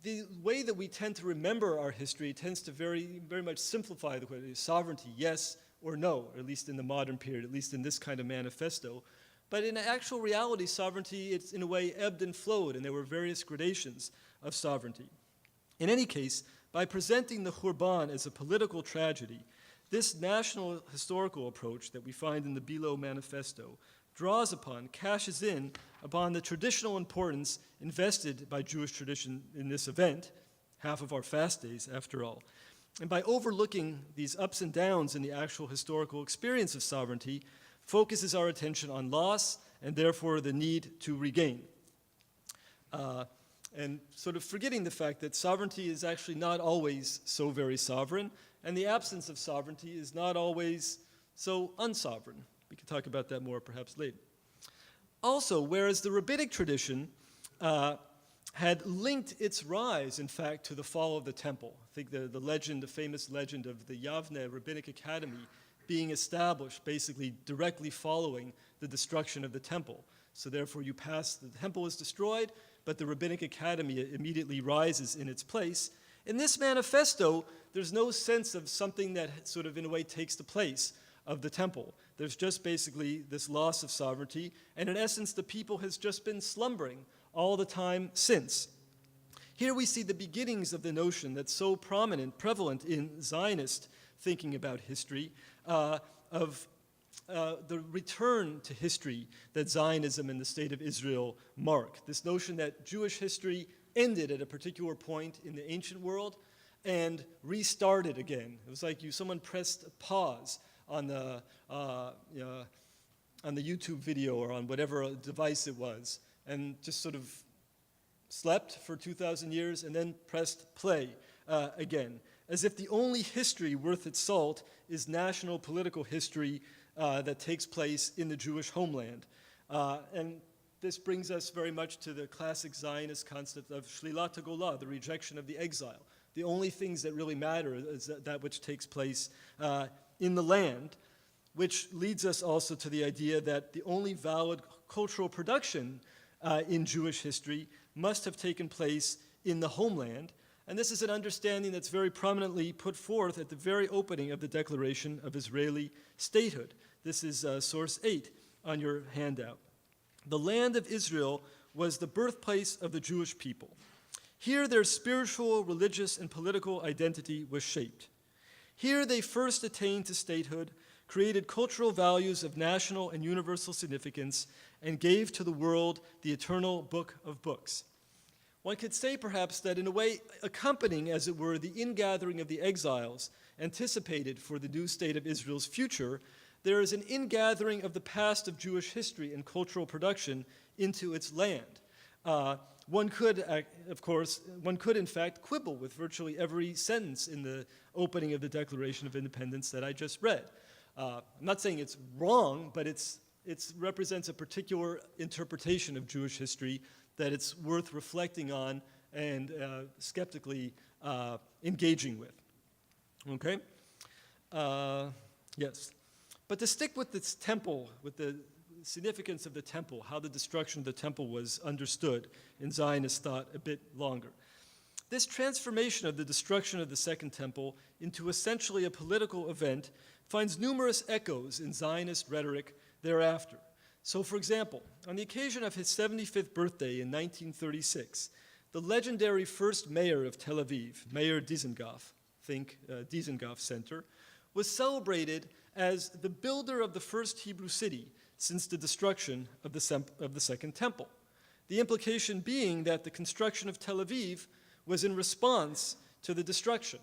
C: the way that we tend to remember our history tends to very, very much simplify the question: sovereignty, yes or no, or at least in the modern period, at least in this kind of manifesto. But in actual reality, sovereignty, it's in a way ebbed and flowed, and there were various gradations of sovereignty. In any case, by presenting the Khurban as a political tragedy, this national historical approach that we find in the Bilo Manifesto cashes in upon the traditional importance invested by Jewish tradition in this event, half of our fast days after all. And by overlooking these ups and downs in the actual historical experience of sovereignty, focuses our attention on loss and therefore the need to regain. And sort of forgetting the fact that sovereignty is actually not always so very sovereign, and the absence of sovereignty is not always so unsovereign. We can talk about that more perhaps later. Also, whereas the rabbinic tradition had linked its rise, in fact, to the fall of the temple. I think the famous legend of the Yavne Rabbinic Academy being established basically directly following the destruction of the temple. So therefore the temple was destroyed, but the Rabbinic Academy immediately rises in its place. In this manifesto, there's no sense of something that sort of in a way takes the place of the temple. There's just basically this loss of sovereignty, and in essence, the people has just been slumbering all the time since. Here we see the beginnings of the notion that's so prevalent in Zionist thinking about history, of the return to history that Zionism and the State of Israel mark. This notion that Jewish history ended at a particular point in the ancient world and restarted again. It was like someone pressed pause on the YouTube video or on whatever device it was, and just sort of slept for 2,000 years and then pressed play again, as if the only history worth its salt is national political history that takes place in the Jewish homeland. And this brings us very much to the classic Zionist concept of Shlilat HaGolah, the rejection of the exile. The only things that really matter is that which takes place in the land, which leads us also to the idea that the only valid cultural production in Jewish history must have taken place in the homeland. And this is an understanding that's very prominently put forth at the very opening of the Declaration of Israeli Statehood. This is source 8 on your handout. The land of Israel was the birthplace of the Jewish people. Here their spiritual, religious, and political identity was shaped. Here they first attained to statehood, created cultural values of national and universal significance, and gave to the world the eternal book of books. One could say perhaps that in a way accompanying, as it were, the ingathering of the exiles anticipated for the new state of Israel's future, there is an ingathering of the past of Jewish history and cultural production into its land. One could, in fact, quibble with virtually every sentence in the opening of the Declaration of Independence that I just read. I'm not saying it's wrong, but it represents a particular interpretation of Jewish history that it's worth reflecting on and skeptically engaging with. Okay? Yes. But to stick with this temple, with the significance of the temple, how the destruction of the temple was understood in Zionist thought a bit longer. This transformation of the destruction of the Second Temple into essentially a political event finds numerous echoes in Zionist rhetoric thereafter. So, for example, on the occasion of his 75th birthday in 1936, the legendary first mayor of Tel Aviv, Mayor Dizengoff, think Dizengoff Center, was celebrated as the builder of the first Hebrew city since the destruction of the Second Temple. The implication being that the construction of Tel Aviv was in response to the destruction.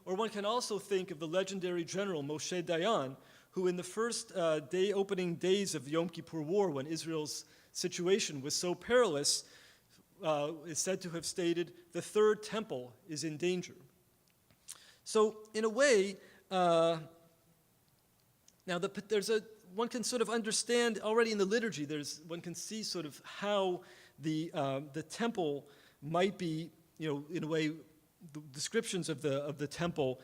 C: Or one can also think of the legendary general Moshe Dayan, who in the first opening days of the Yom Kippur War, when Israel's situation was so perilous, is said to have stated, "The third temple is in danger." So in a way, one can sort of understand already in the liturgy, one can see sort of how the temple might be, in a way, the descriptions of the temple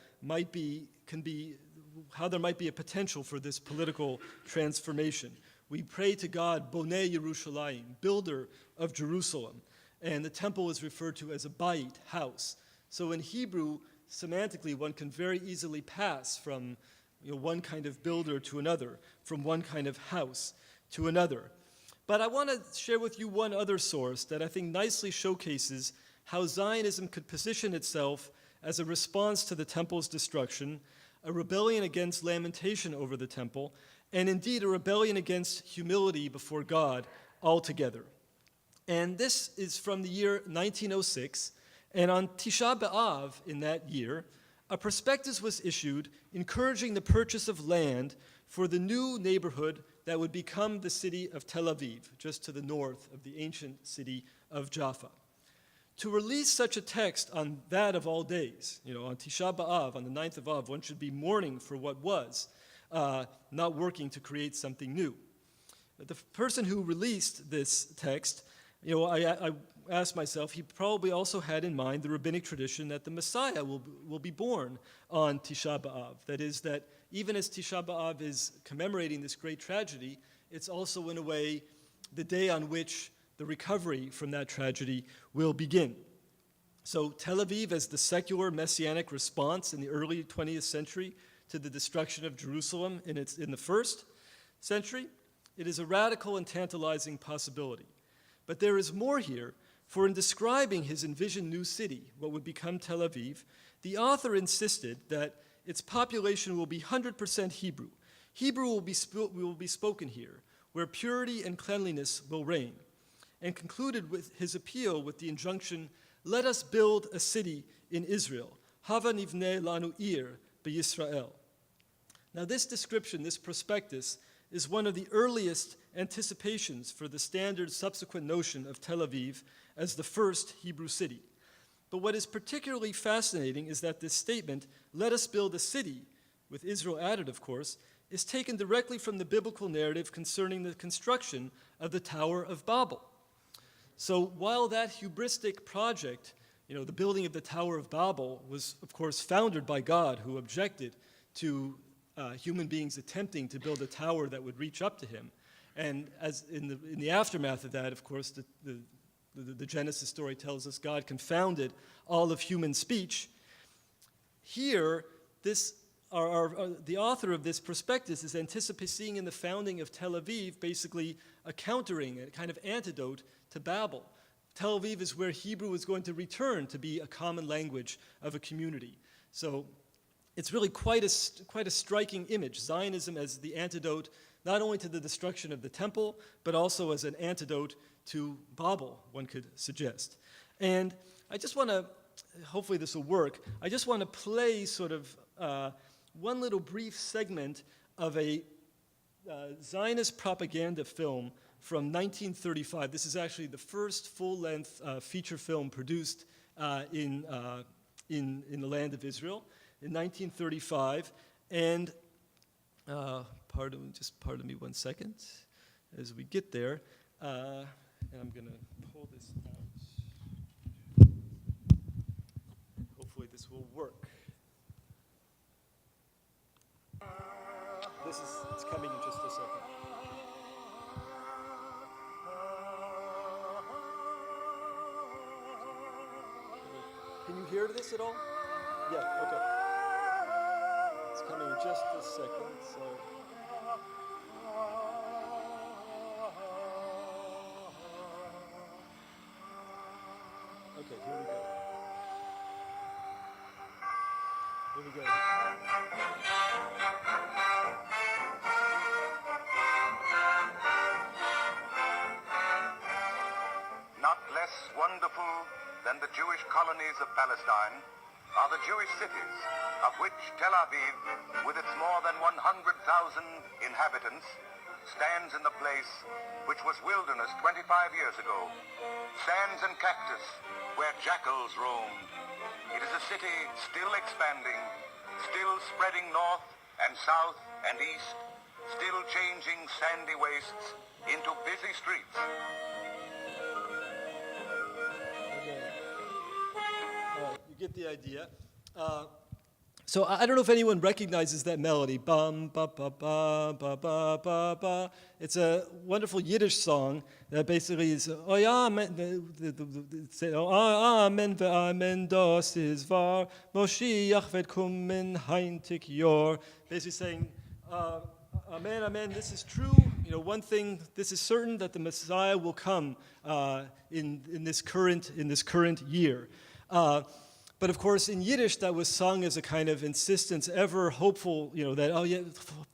C: how there might be a potential for this political transformation. We pray to God, Bonei Yerushalayim, builder of Jerusalem, and the temple is referred to as a bayit, house. So in Hebrew, semantically, one can very easily pass from one kind of builder to another, from one kind of house to another. But I want to share with you one other source that I think nicely showcases how Zionism could position itself as a response to the temple's destruction, a rebellion against lamentation over the temple, and indeed a rebellion against humility before God altogether. And this is from the year 1906, and on Tisha B'Av in that year, a prospectus was issued encouraging the purchase of land for the new neighborhood that would become the city of Tel Aviv, just to the north of the ancient city of Jaffa. To release such a text on that of all days, on Tisha B'Av, on the 9th of Av, one should be mourning for what was, not working to create something new. The person who released this text, I asked myself, he probably also had in mind the rabbinic tradition that the Messiah will be born on Tisha B'Av. That is, that even as Tisha B'Av is commemorating this great tragedy, it's also in a way the day on which the recovery from that tragedy will begin. So Tel Aviv as the secular messianic response in the early 20th century to the destruction of Jerusalem in the first century, it is a radical and tantalizing possibility. But there is more here, for in describing his envisioned new city, what would become Tel Aviv, the author insisted that its population will be 100% Hebrew. Hebrew will be spoken here, where purity and cleanliness will reign, and concluded with his appeal with the injunction, "Let us build a city in Israel. Hava nivneh lanu ir b'Yisrael." Now this description, this prospectus, is one of the earliest anticipations for the standard subsequent notion of Tel Aviv as the first Hebrew city. But what is particularly fascinating is that this statement, "Let us build a city," with Israel added, of course, is taken directly from the biblical narrative concerning the construction of the Tower of Babel. So while that hubristic project, the building of the Tower of Babel, was of course founded by God, who objected to human beings attempting to build a tower that would reach up to him. And as in the aftermath of that, of course, the Genesis story tells us God confounded all of human speech. Here, the author of this prospectus is seeing in the founding of Tel Aviv basically a countering, a kind of antidote to Babel. Tel Aviv is where Hebrew is going to return to be a common language of a community. So it's really quite a striking image, Zionism as the antidote not only to the destruction of the temple, but also as an antidote to Babel, one could suggest. And I just want to, hopefully this will work, I just want to play sort of one little brief segment of a Zionist propaganda film from 1935. This is actually the first full-length feature film produced in the land of Israel in 1935. And pardon me 1 second as we get there. And I'm going to pull this out. Hopefully this will work. It's coming in just a second. Can you hear this at all? Yeah, okay. It's coming in just a second, so. Okay, here we go. Here we go.
D: Not less wonderful than the Jewish colonies of Palestine are the Jewish cities, of which Tel Aviv, with its more than 100,000 inhabitants, stands in the place which was wilderness 25 years ago, sands and cactus where jackals roamed. It is a city still expanding, still spreading north and south and east, still changing sandy wastes into busy streets.
C: You get the idea. So I don't know if anyone recognizes that melody. Bum, ba, ba, ba, ba, ba, ba, ba. It's a wonderful Yiddish song that basically is, oh ja, amen ve'amen, das ist wahr, Moshiach wird kommen, heintig Yor. Basically saying, amen, amen, this is true. One thing, this is certain that the Messiah will come in this current year. But of course, in Yiddish, that was sung as a kind of insistence, ever hopeful, that, oh yeah,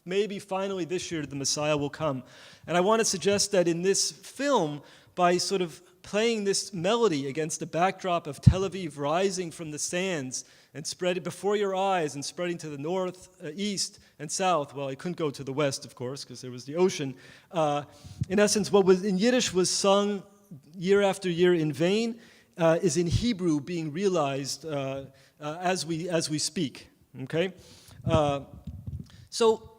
C: maybe finally this year the Messiah will come. And I want to suggest that in this film, by sort of playing this melody against the backdrop of Tel Aviv rising from the sands and spreading before your eyes and spreading to the north, east, and south, well, it couldn't go to the west, of course, because there was the ocean. In essence, what was in Yiddish was sung year after year in vain, is in Hebrew being realized as we speak. Okay, so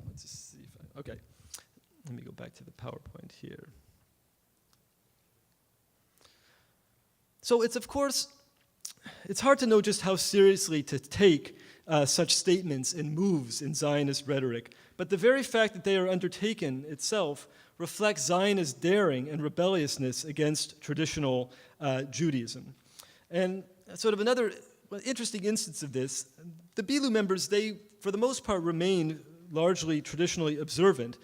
C: let's just see if okay. Let me go back to the PowerPoint here. So it's hard to know just how seriously to take such statements and moves in Zionist rhetoric, but the very fact that they are undertaken itself reflects Zionist daring and rebelliousness against traditional Judaism. And sort of another interesting instance of this, the Bilu members, they, for the most part, remain largely traditionally observant,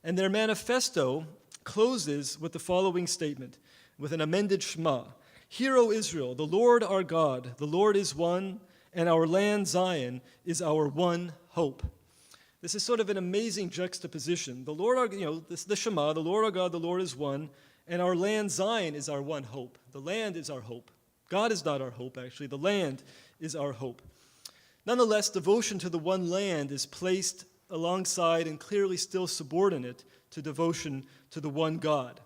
C: and their manifesto closes with the following statement, with an amended Shema. Hear, O Israel, the Lord our God, the Lord is one, and our land Zion is our one hope. This is sort of an amazing juxtaposition. The Lord, the Shema, the Lord our God, the Lord is one, and our land Zion is our one hope. The land is our hope. God is not our hope, actually. The land is our hope. Nonetheless, devotion to the one land is placed alongside and clearly still subordinate to devotion to the one God.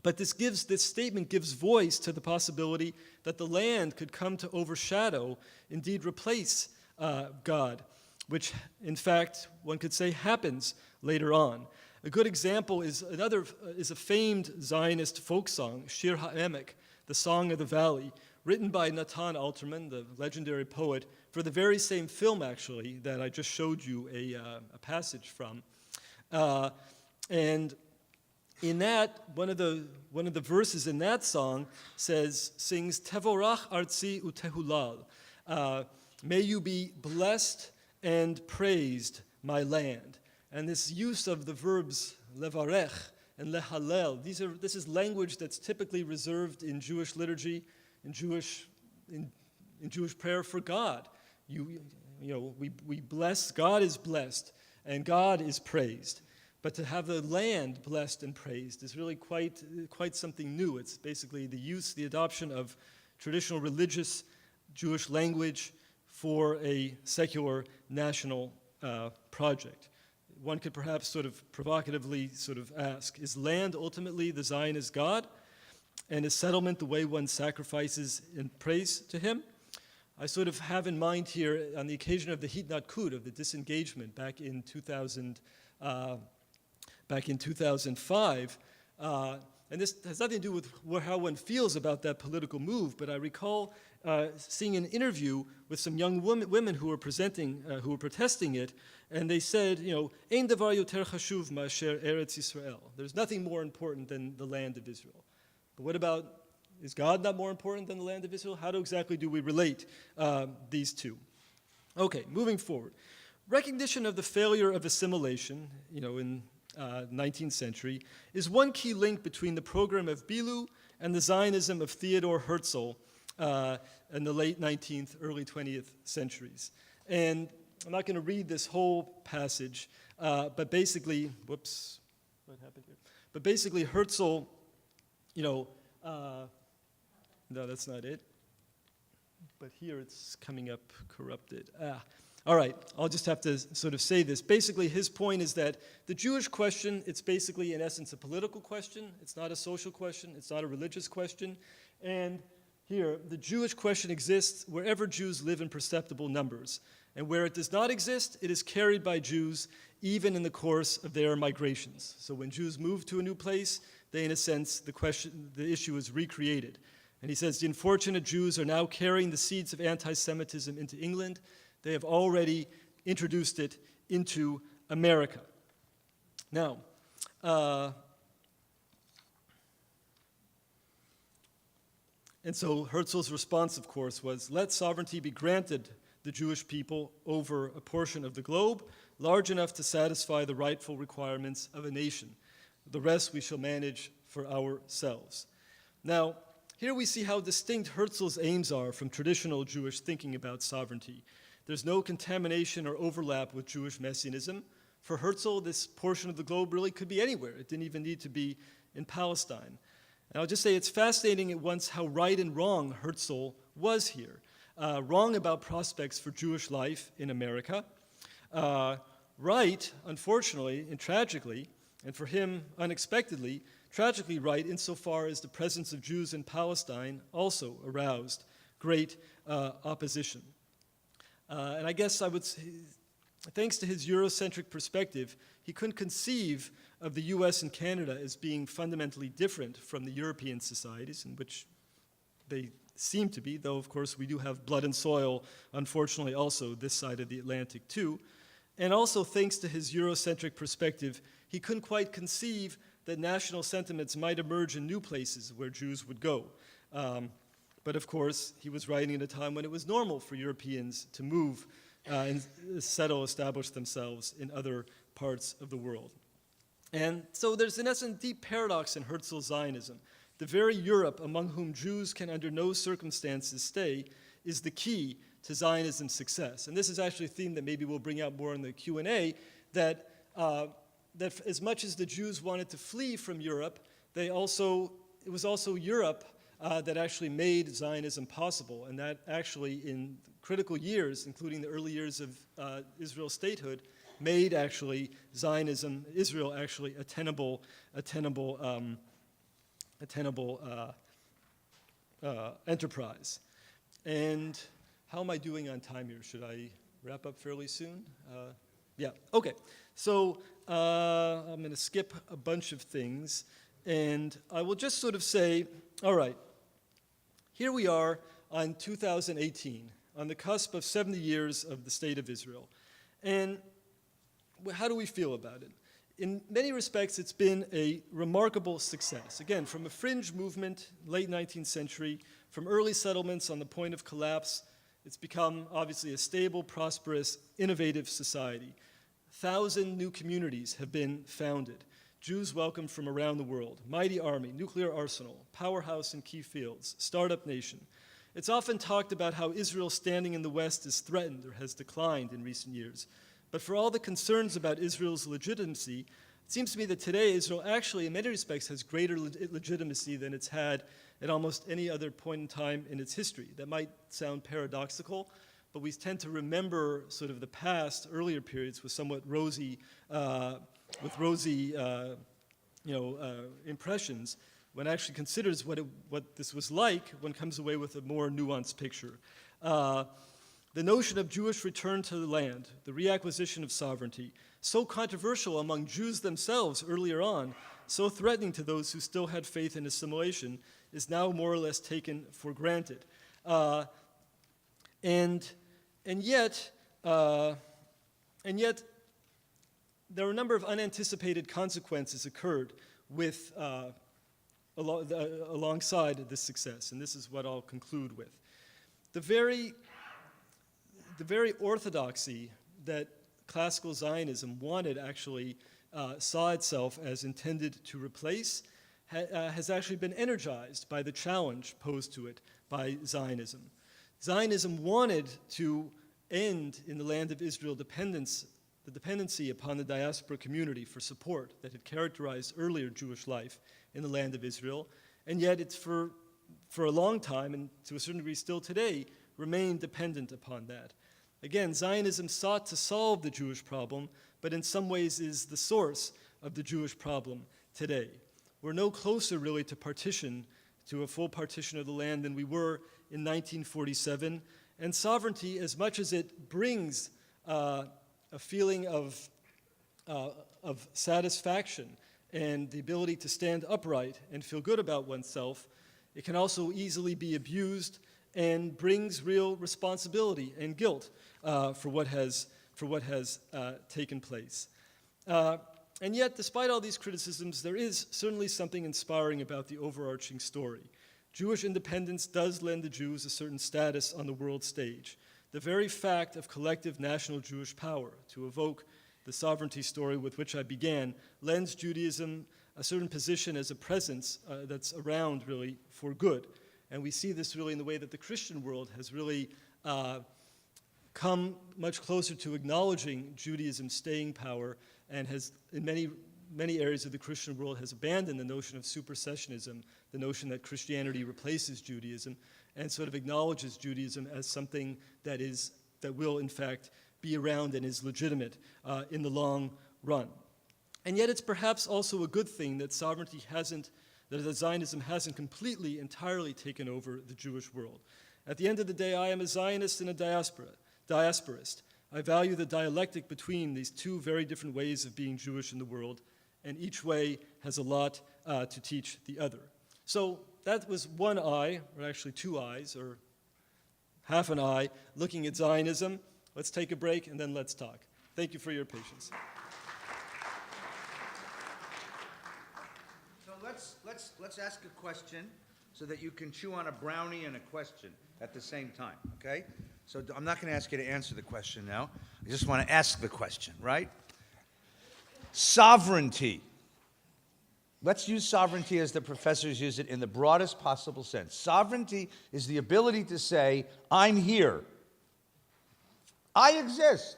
C: But this statement gives voice to the possibility that the land could come to overshadow, indeed replace God. which in fact one could say happens later on. A good example is a famed Zionist folk song, Shir HaEmek, the Song of the Valley, written by Natan Alterman, the legendary poet, for the very same film actually that I just showed you a passage from. And in that, one of the verses in that song sings Tevorach Artzi Utehulal. May you be blessed and praised, my land. And this use of the verbs levarech and lehalel, this is language that's typically reserved in Jewish liturgy, in Jewish prayer for God. We bless, God is blessed, and God is praised. But to have the land blessed and praised is really quite something new. It's basically the adoption of traditional religious Jewish language for a secular national project. One could perhaps sort of provocatively sort of ask, is land ultimately the Zionist God? And is settlement the way one sacrifices in praise to him? I sort of have in mind here, on the occasion of the Hitnatkut, of the disengagement back in 2005, and this has nothing to do with how one feels about that political move, but I recall seeing an interview with some young women who were protesting it, and they said, Ein davar yoter chashuv ma'asher Eretz Yisrael. There's nothing more important than the land of Israel. But what about, is God not more important than the land of Israel? How exactly do we relate these two? Okay, moving forward. Recognition of the failure of assimilation, in 19th century, is one key link between the program of Bilu and the Zionism of Theodor Herzl in the late 19th, early 20th centuries. And I'm not going to read this whole passage, but basically, whoops, what happened here? But basically, Herzl, no, that's not it. But here it's coming up corrupted. All right, I'll just have to sort of say this. Basically, his point is that the Jewish question, it's basically, in essence, a political question. It's not a social question. It's not a religious question. And here, the Jewish question exists wherever Jews live in perceptible numbers. And where it does not exist, it is carried by Jews even in the course of their migrations. So when Jews move to a new place, they, in a sense, the issue is recreated. And he says, the unfortunate Jews are now carrying the seeds of anti-Semitism into England. They have already introduced it into America. Now, and so Herzl's response, of course, was, let sovereignty be granted the Jewish people over a portion of the globe large enough to satisfy the rightful requirements of a nation. The rest we shall manage for ourselves. Now, here we see how distinct Herzl's aims are from traditional Jewish thinking about sovereignty. There's no contamination or overlap with Jewish messianism. For Herzl, this portion of the globe really could be anywhere. It didn't even need to be in Palestine. And I'll just say it's fascinating at once how right and wrong Herzl was here. Wrong about prospects for Jewish life in America. Right, unfortunately and tragically, and for him unexpectedly, tragically right insofar as the presence of Jews in Palestine also aroused great opposition. And I guess I would say, thanks to his Eurocentric perspective, he couldn't conceive of the US and Canada as being fundamentally different from the European societies, in which they seem to be, though of course we do have blood and soil, unfortunately also this side of the Atlantic too. And also thanks to his Eurocentric perspective, he couldn't quite conceive that national sentiments might emerge in new places where Jews would go. But of course, he was writing at a time when it was normal for Europeans to move and settle, establish themselves in other parts of the world. And so there's, in essence, a deep paradox in Herzl's Zionism. The very Europe among whom Jews can under no circumstances stay is the key to Zionism's success. And this is actually a theme that maybe we'll bring out more in the Q&A, that as much as the Jews wanted to flee from Europe, it was also Europe that actually made Zionism possible, and that actually in critical years, including the early years of Israel's statehood, made actually Zionism, Israel actually a tenable enterprise. And how am I doing on time here? Should I wrap up fairly soon. Yeah, okay. So I'm going to skip a bunch of things, and I will just sort of say, all right, here we are on 2018, on the cusp of 70 years of the State of Israel. And how do we feel about it? In many respects, it's been a remarkable success. Again, from a fringe movement, late 19th century, from early settlements on the point of collapse, it's become obviously a stable, prosperous, innovative society. 1,000 new communities have been founded. Jews welcomed from around the world. Mighty army, nuclear arsenal, powerhouse in key fields, startup nation. It's often talked about how Israel's standing in the West is threatened or has declined in recent years. But for all the concerns about Israel's legitimacy, it seems to me that today Israel actually, in many respects, has greater legitimacy than it's had at almost any other point in time in its history. That might sound paradoxical, but we tend to remember sort of the past, earlier periods with somewhat rosy, impressions, when actually considers what this was like, one comes away with a more nuanced picture. The notion of Jewish return to the land, the reacquisition of sovereignty, so controversial among Jews themselves earlier on, so threatening to those who still had faith in assimilation, is now more or less taken for granted. And yet, there are a number of unanticipated consequences occurred with alongside this success, and this is what I'll conclude with. The very orthodoxy that classical Zionism wanted actually saw itself as intended to replace has actually been energized by the challenge posed to it by Zionism. Zionism wanted to end in the land of Israel the dependency upon the diaspora community for support that had characterized earlier Jewish life in the land of Israel, and yet it's for a long time, and to a certain degree still today, remained dependent upon that. Again, Zionism sought to solve the Jewish problem, but in some ways is the source of the Jewish problem today. We're no closer really to a full partition of the land than we were in 1947, and sovereignty, as much as it brings a feeling of satisfaction and the ability to stand upright and feel good about oneself, it can also easily be abused and brings real responsibility and guilt for what has taken place. And yet, despite all these criticisms, there is certainly something inspiring about the overarching story. Jewish independence does lend the Jews a certain status on the world stage. The very fact of collective national Jewish power, to evoke the sovereignty story with which I began, lends Judaism a certain position as a presence that's around really for good. And we see this really in the way that the Christian world has really come much closer to acknowledging Judaism's staying power, and has, in many areas of the Christian world, has abandoned the notion of supersessionism, the notion that Christianity replaces Judaism, and sort of acknowledges Judaism as something that will, in fact, be around and is legitimate in the long run. And yet it's perhaps also a good thing that Zionism hasn't completely, entirely taken over the Jewish world. At the end of the day, I am a Zionist and a diasporist. I value the dialectic between these two very different ways of being Jewish in the world, and each way has a lot to teach the other. So that was one eye, or actually two eyes, or half an eye, looking at Zionism. Let's take a break, and then let's talk. Thank you for your patience.
B: So let's ask a question so that you can chew on a brownie and a question at the same time, okay? So I'm not going to ask you to answer the question now. I just want to ask the question, right? Sovereignty. Let's use sovereignty as the professors use it in the broadest possible sense. Sovereignty is the ability to say, I'm here. I exist.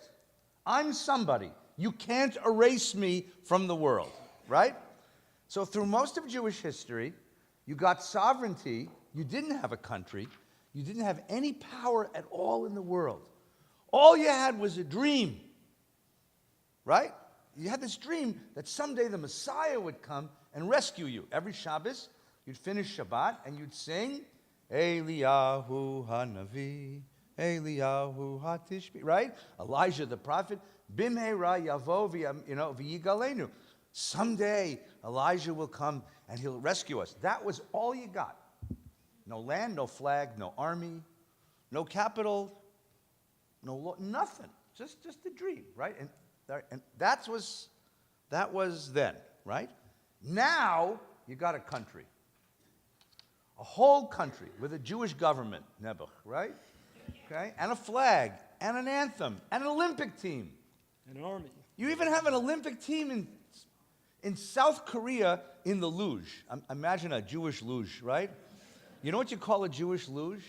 B: I'm somebody. You can't erase me from the world, right? So through most of Jewish history, you got sovereignty. You didn't have a country. You didn't have any power at all in the world. All you had was a dream, right? You had this dream that someday the Messiah would come and rescue you. Every Shabbos, you'd finish Shabbat and you'd sing, Eliyahu Hanavi, Eliyahu hatishbi, right? Elijah the prophet, bimheira yavo v'yigalenu. Someday Elijah will come and he'll rescue us. That was all you got. No land, no flag, no army, no capital, no law, nothing. Just a dream, right? And that was then, right? Now you got a country. A whole country with a Jewish government, Nebuch, right? Okay? And a flag, and an anthem, and an Olympic team.
C: An army.
B: You even have an Olympic team in South Korea in the luge. Imagine a Jewish luge, right? You know what you call a Jewish luge?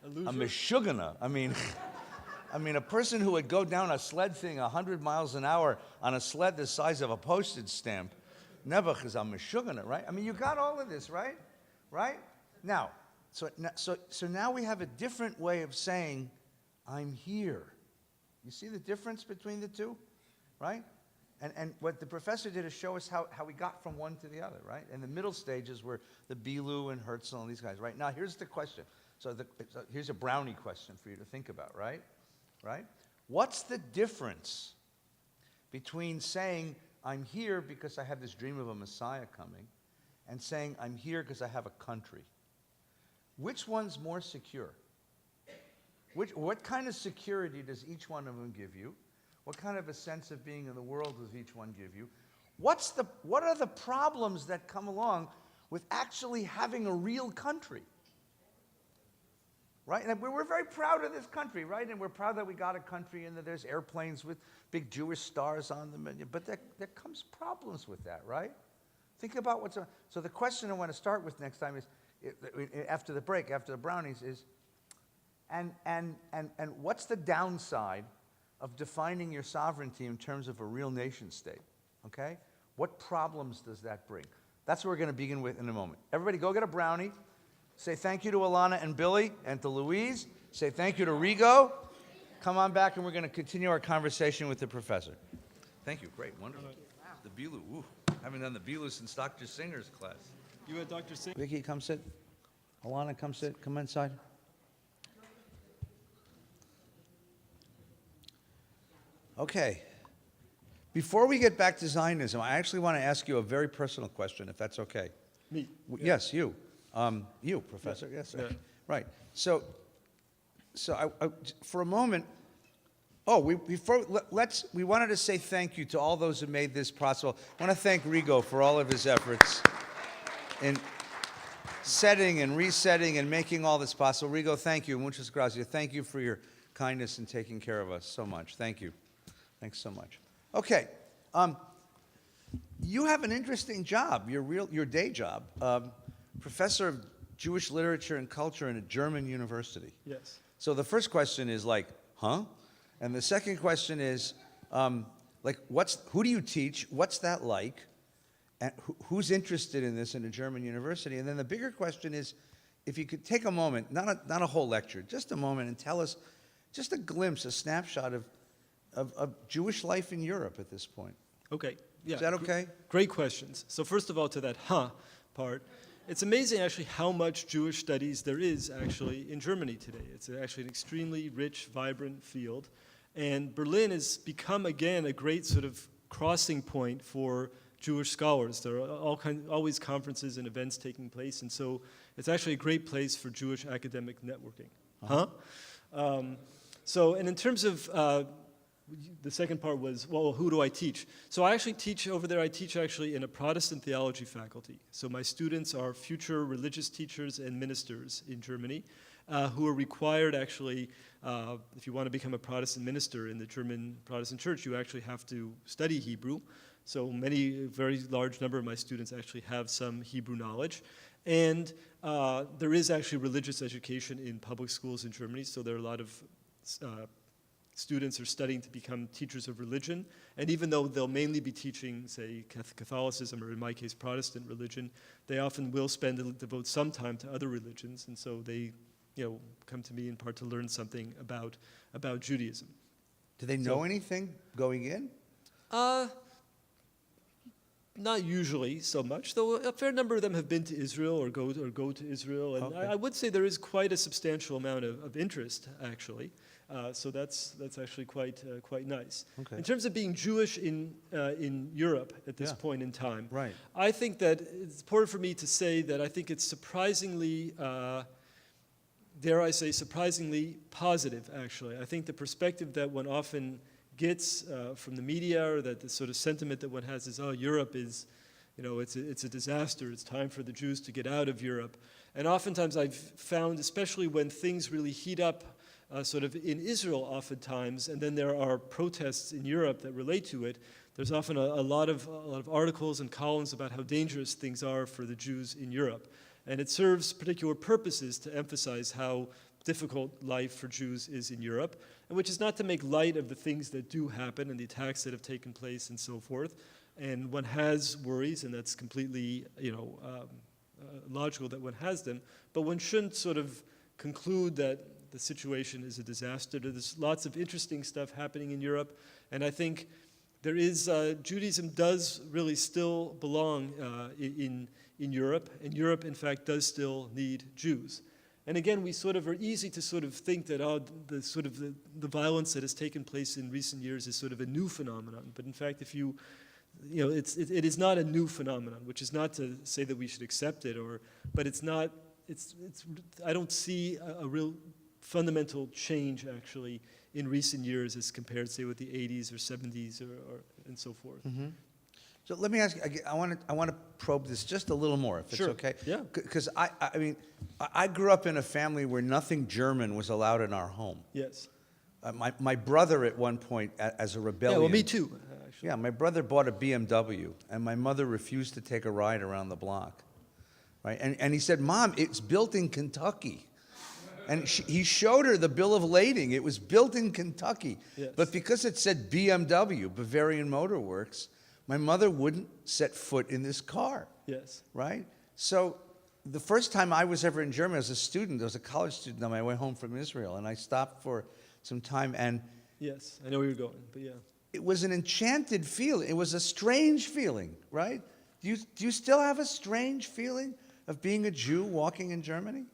C: A
B: A
C: loser?
B: meshugana. I mean, a person who would go down a sled thing 100 miles an hour on a sled the size of a postage stamp. Nebuch is a meshugana, right? I mean, you got all of this, right? Right? Now, so now we have a different way of saying, I'm here. You see the difference between the two, right? And what the professor did is show us how we got from one to the other, right? And the middle stages were the Bilu and Herzl and these guys, right? Now, here's the question. So here's a brownie question for you to think about, right? Right? What's the difference between saying, I'm here because I have this dream of a Messiah coming, and saying, I'm here because I have a country? Which one's more secure? What kind of security does each one of them give you? What kind of a sense of being in the world does each one give you? What are the problems that come along with actually having a real country? Right? And we're very proud of this country, right? And we're proud that we got a country and that there's airplanes with big Jewish stars on them. But there comes problems with that, right? Think about what's on. So the question I want to start with next time is, after the break, after the brownies, is, and what's the downside of defining your sovereignty in terms of a real nation state? Okay? What problems does that bring? That's what we're going to begin with in a moment. Everybody go get a brownie. Say thank you to Alana and Billy and to Louise. Say thank you to Rigo. Come on back and we're going to continue our conversation with the professor. Thank you. Great. Wonderful. The Bilu. Ooh. Haven't done the Bilu since Dr. Singer's class.
C: You had Dr. Singh?
B: Vicky, come sit. Alana, come sit. Come inside. Okay. Before we get back to Zionism, I actually want to ask you a very personal question, if that's okay.
C: Me.
B: Yes, you. You, Professor.
C: Yeah.
B: Yes, sir.
C: Yeah.
B: Right. So I, for a moment, we wanted to say thank you to all those who made this possible. I want to thank Rigo for all of his efforts in setting and resetting and making all this possible. Rigo, thank you. Muchas gracias. Thank you for your kindness in taking care of us so much. Thank you. Thanks so much. Okay. You have an interesting job, your day job. Professor of Jewish literature and culture in a German university.
C: Yes.
B: So the first question is like, huh? And the second question is, who do you teach? What's that like? And who's interested in this in a German university? And then the bigger question is, if you could take a moment, not a whole lecture, just a moment, and tell us just a glimpse, a snapshot of Jewish life in Europe at this point.
C: Okay. Yeah.
B: Is that okay?
C: Great questions. So first of all, to that part, it's amazing actually how much Jewish studies there is actually in Germany today. It's actually an extremely rich, vibrant field. And Berlin has become, again, a great sort of crossing point for Jewish scholars. There are always conferences and events taking place, and so it's actually a great place for Jewish academic networking. And in terms of the second part was, well, who do I teach? So I actually teach over there, I teach actually in a Protestant theology faculty. So my students are future religious teachers and ministers in Germany who are required actually, if you want to become a Protestant minister in the German Protestant church, you actually have to study Hebrew. So a very large number of my students actually have some Hebrew knowledge. And there is actually religious education in public schools in Germany, so there are a lot of students are studying to become teachers of religion, and even though they'll mainly be teaching, say, Catholicism, or in my case, Protestant religion, they often will devote some time to other religions, and so they, come to me in part to learn something about Judaism.
B: Do they know anything going in?
C: Not usually so much, though a fair number of them have been to Israel or go to Israel, and
B: Okay.
C: I would say there is quite a substantial amount of interest, actually. So that's actually quite nice.
B: Okay.
C: In terms of being Jewish in Europe at this
B: Yeah.
C: point in time,
B: Right.
C: I think that it's important for me to say that I think it's surprisingly, dare I say, surprisingly positive, actually. I think the perspective that one often gets from the media, or that the sort of sentiment that one has is, oh, Europe is, it's a disaster, it's time for the Jews to get out of Europe. And oftentimes I've found, especially when things really heat up sort of in Israel oftentimes, and then there are protests in Europe that relate to it, there's often a lot of articles and columns about how dangerous things are for the Jews in Europe. And it serves particular purposes to emphasize how difficult life for Jews is in Europe, and which is not to make light of the things that do happen and the attacks that have taken place and so forth. And one has worries, and that's completely logical that one has them, but one shouldn't sort of conclude that the situation is a disaster. There's lots of interesting stuff happening in Europe, and I think there is, Judaism does really still belong in Europe, and Europe, in fact, does still need Jews. And again, we sort of are easy to sort of think that the violence that has taken place in recent years is sort of a new phenomenon. But in fact, it is not a new phenomenon, which is not to say that we should accept it, but it's not. I don't see a real fundamental change actually in recent years as compared, say, with the 80s or 70s and so forth.
B: Mm-hmm. So let me ask you, I want to probe this just a little more, if it's
C: Sure.
B: okay.
C: Yeah.
B: Because I grew up in a family where nothing German was allowed in our home.
C: Yes.
B: My brother at one point, as a
C: Yeah,
B: rebellion.
C: well, me too, actually.
B: Yeah, my brother bought a BMW, and my mother refused to take a ride around the block. Right? And he said, "Mom, it's built in Kentucky." And he showed her the bill of lading. It was built in Kentucky.
C: Yes.
B: But because it said BMW, Bavarian Motor Works, my mother wouldn't set foot in this car.
C: Yes.
B: Right? So the first time I was ever in Germany as a student, I was a college student on my way home from Israel, and I stopped for some time, and
C: Yes, I know where you're going, but yeah.
B: it was an enchanted feeling. It was a strange feeling, right? Do you still have a strange feeling of being a Jew walking in Germany?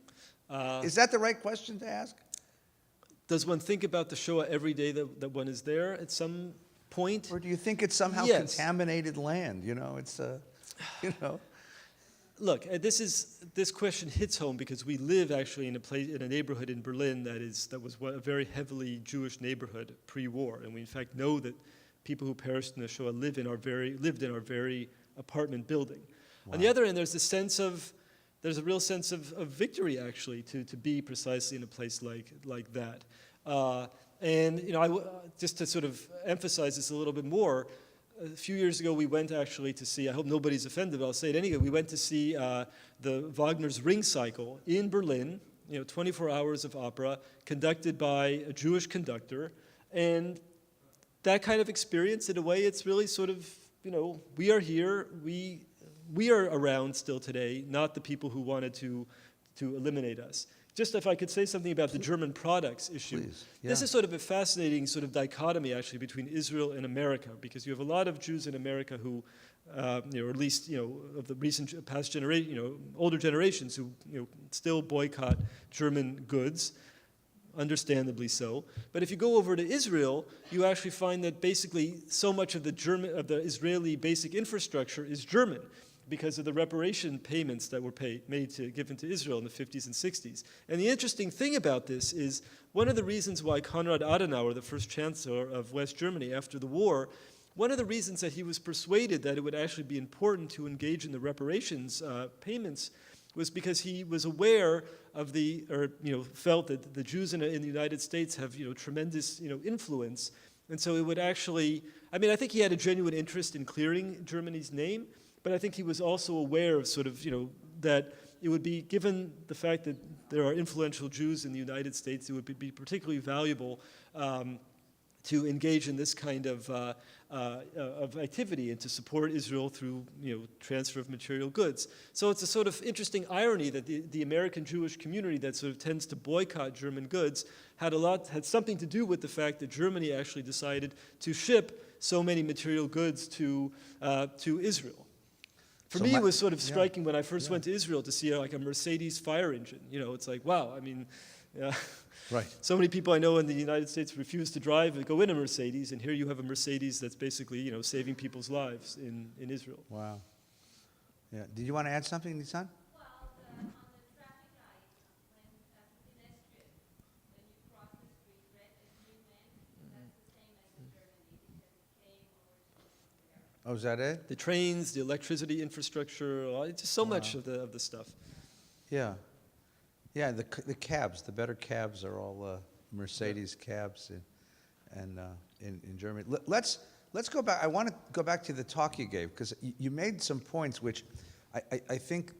B: Is that the right question to ask?
C: Does one think about the Shoah every day that one is there at some point?
B: Or do you think it's somehow
C: Yes.
B: contaminated land? It's
C: Look, this question hits home because we live actually in a neighborhood in Berlin that was a very heavily Jewish neighborhood pre-war, and we in fact know that people who perished in the Shoah lived in our very apartment building. Wow. On the other end, there's a real sense of victory actually to be precisely in a place like that. And just to sort of emphasize this a little bit more, a few years ago we went actually to see, I hope nobody's offended, but I'll say it anyway, we went to see the Wagner's Ring Cycle in Berlin, 24 hours of opera conducted by a Jewish conductor, and that kind of experience, in a way, it's really sort of, we are here, we are around still today, not the people who wanted to eliminate us. Just if I could say something about the German products issue.
B: Please, yeah.
C: This is sort of a fascinating sort of dichotomy actually between Israel and America, because you have a lot of Jews in America who, or at least of the recent past generation, older generations who still boycott German goods, understandably so. But if you go over to Israel, you actually find that basically so much of the Israeli basic infrastructure is German, because of the reparation payments that were given to Israel in the 50s and 60s. And the interesting thing about this is one of the reasons why Konrad Adenauer, the first chancellor of West Germany after the war, one of the reasons that he was persuaded that it would actually be important to engage in the reparations payments was because he was aware of felt that the Jews in the United States have tremendous influence. And so it would actually, I think he had a genuine interest in clearing Germany's name, but I think he was also aware of sort of, that it would be, given the fact that there are influential Jews in the United States, it would be particularly valuable to engage in this kind of activity and to support Israel through, transfer of material goods. So it's a sort of interesting irony that the American Jewish community that sort of tends to boycott German goods had something to do with the fact that Germany actually decided to ship so many material goods to Israel. For
B: So
C: me,
B: my-
C: it was sort of
B: yeah.
C: striking when I first went to Israel to see like a Mercedes fire engine. You know, it's like, wow, I mean, yeah.
B: Right.
C: So many people I know in the United States refuse to drive and go in a Mercedes, and here you have a Mercedes that's basically, you know, saving people's lives in Israel.
B: Wow. Yeah. Did you want to add something, Nissan?
E: Well, on the traffic light, when pedestrian, when you cross the street, red is green man, that's the same as in Germany because it came over there.
B: Oh, is that it?
C: The trains, the electricity infrastructure, just so much of the stuff.
B: Yeah. Yeah, the cabs, the better cabs are all Mercedes cabs in Germany. Let's go back. I want to go back to the talk you gave, because you made some points which I think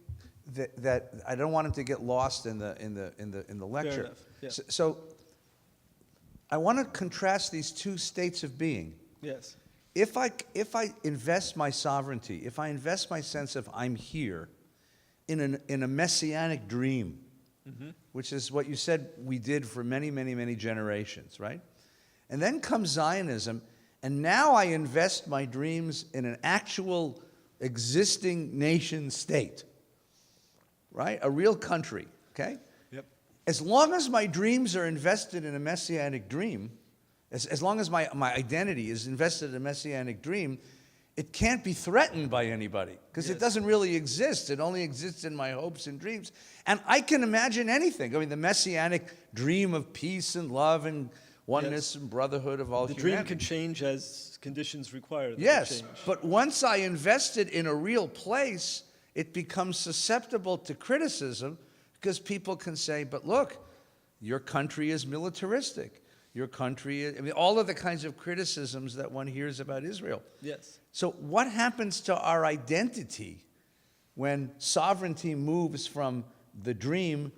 B: that I don't want them to get lost in the lecture.
C: enough, yeah.
B: So I want to contrast these two states of being.
C: Yes.
B: If I invest my sovereignty, if I invest my sense of I'm here in a messianic dream, which is what you said we did for many, many, many generations, right? And then comes Zionism, and now I invest my dreams in an actual existing nation state, right? A real country, okay?
C: Yep.
B: As long as my dreams are invested in a messianic dream, as long as my identity is invested in a messianic dream, it can't be threatened by anybody, because it
C: Yes.
B: doesn't really exist. It only exists in my hopes and dreams. And I can imagine anything. I mean, the messianic dream of peace and love and oneness and brotherhood of all
C: The dream
B: humanity.
C: can change as conditions require that it
B: Yes,
C: change.
B: but once I invest it in a real place, it becomes susceptible to criticism, because people can say, but look, your country is militaristic. Your country, I mean, all of the kinds of criticisms that one hears about Israel.
C: Yes.
B: So what happens to our identity when sovereignty moves from the dream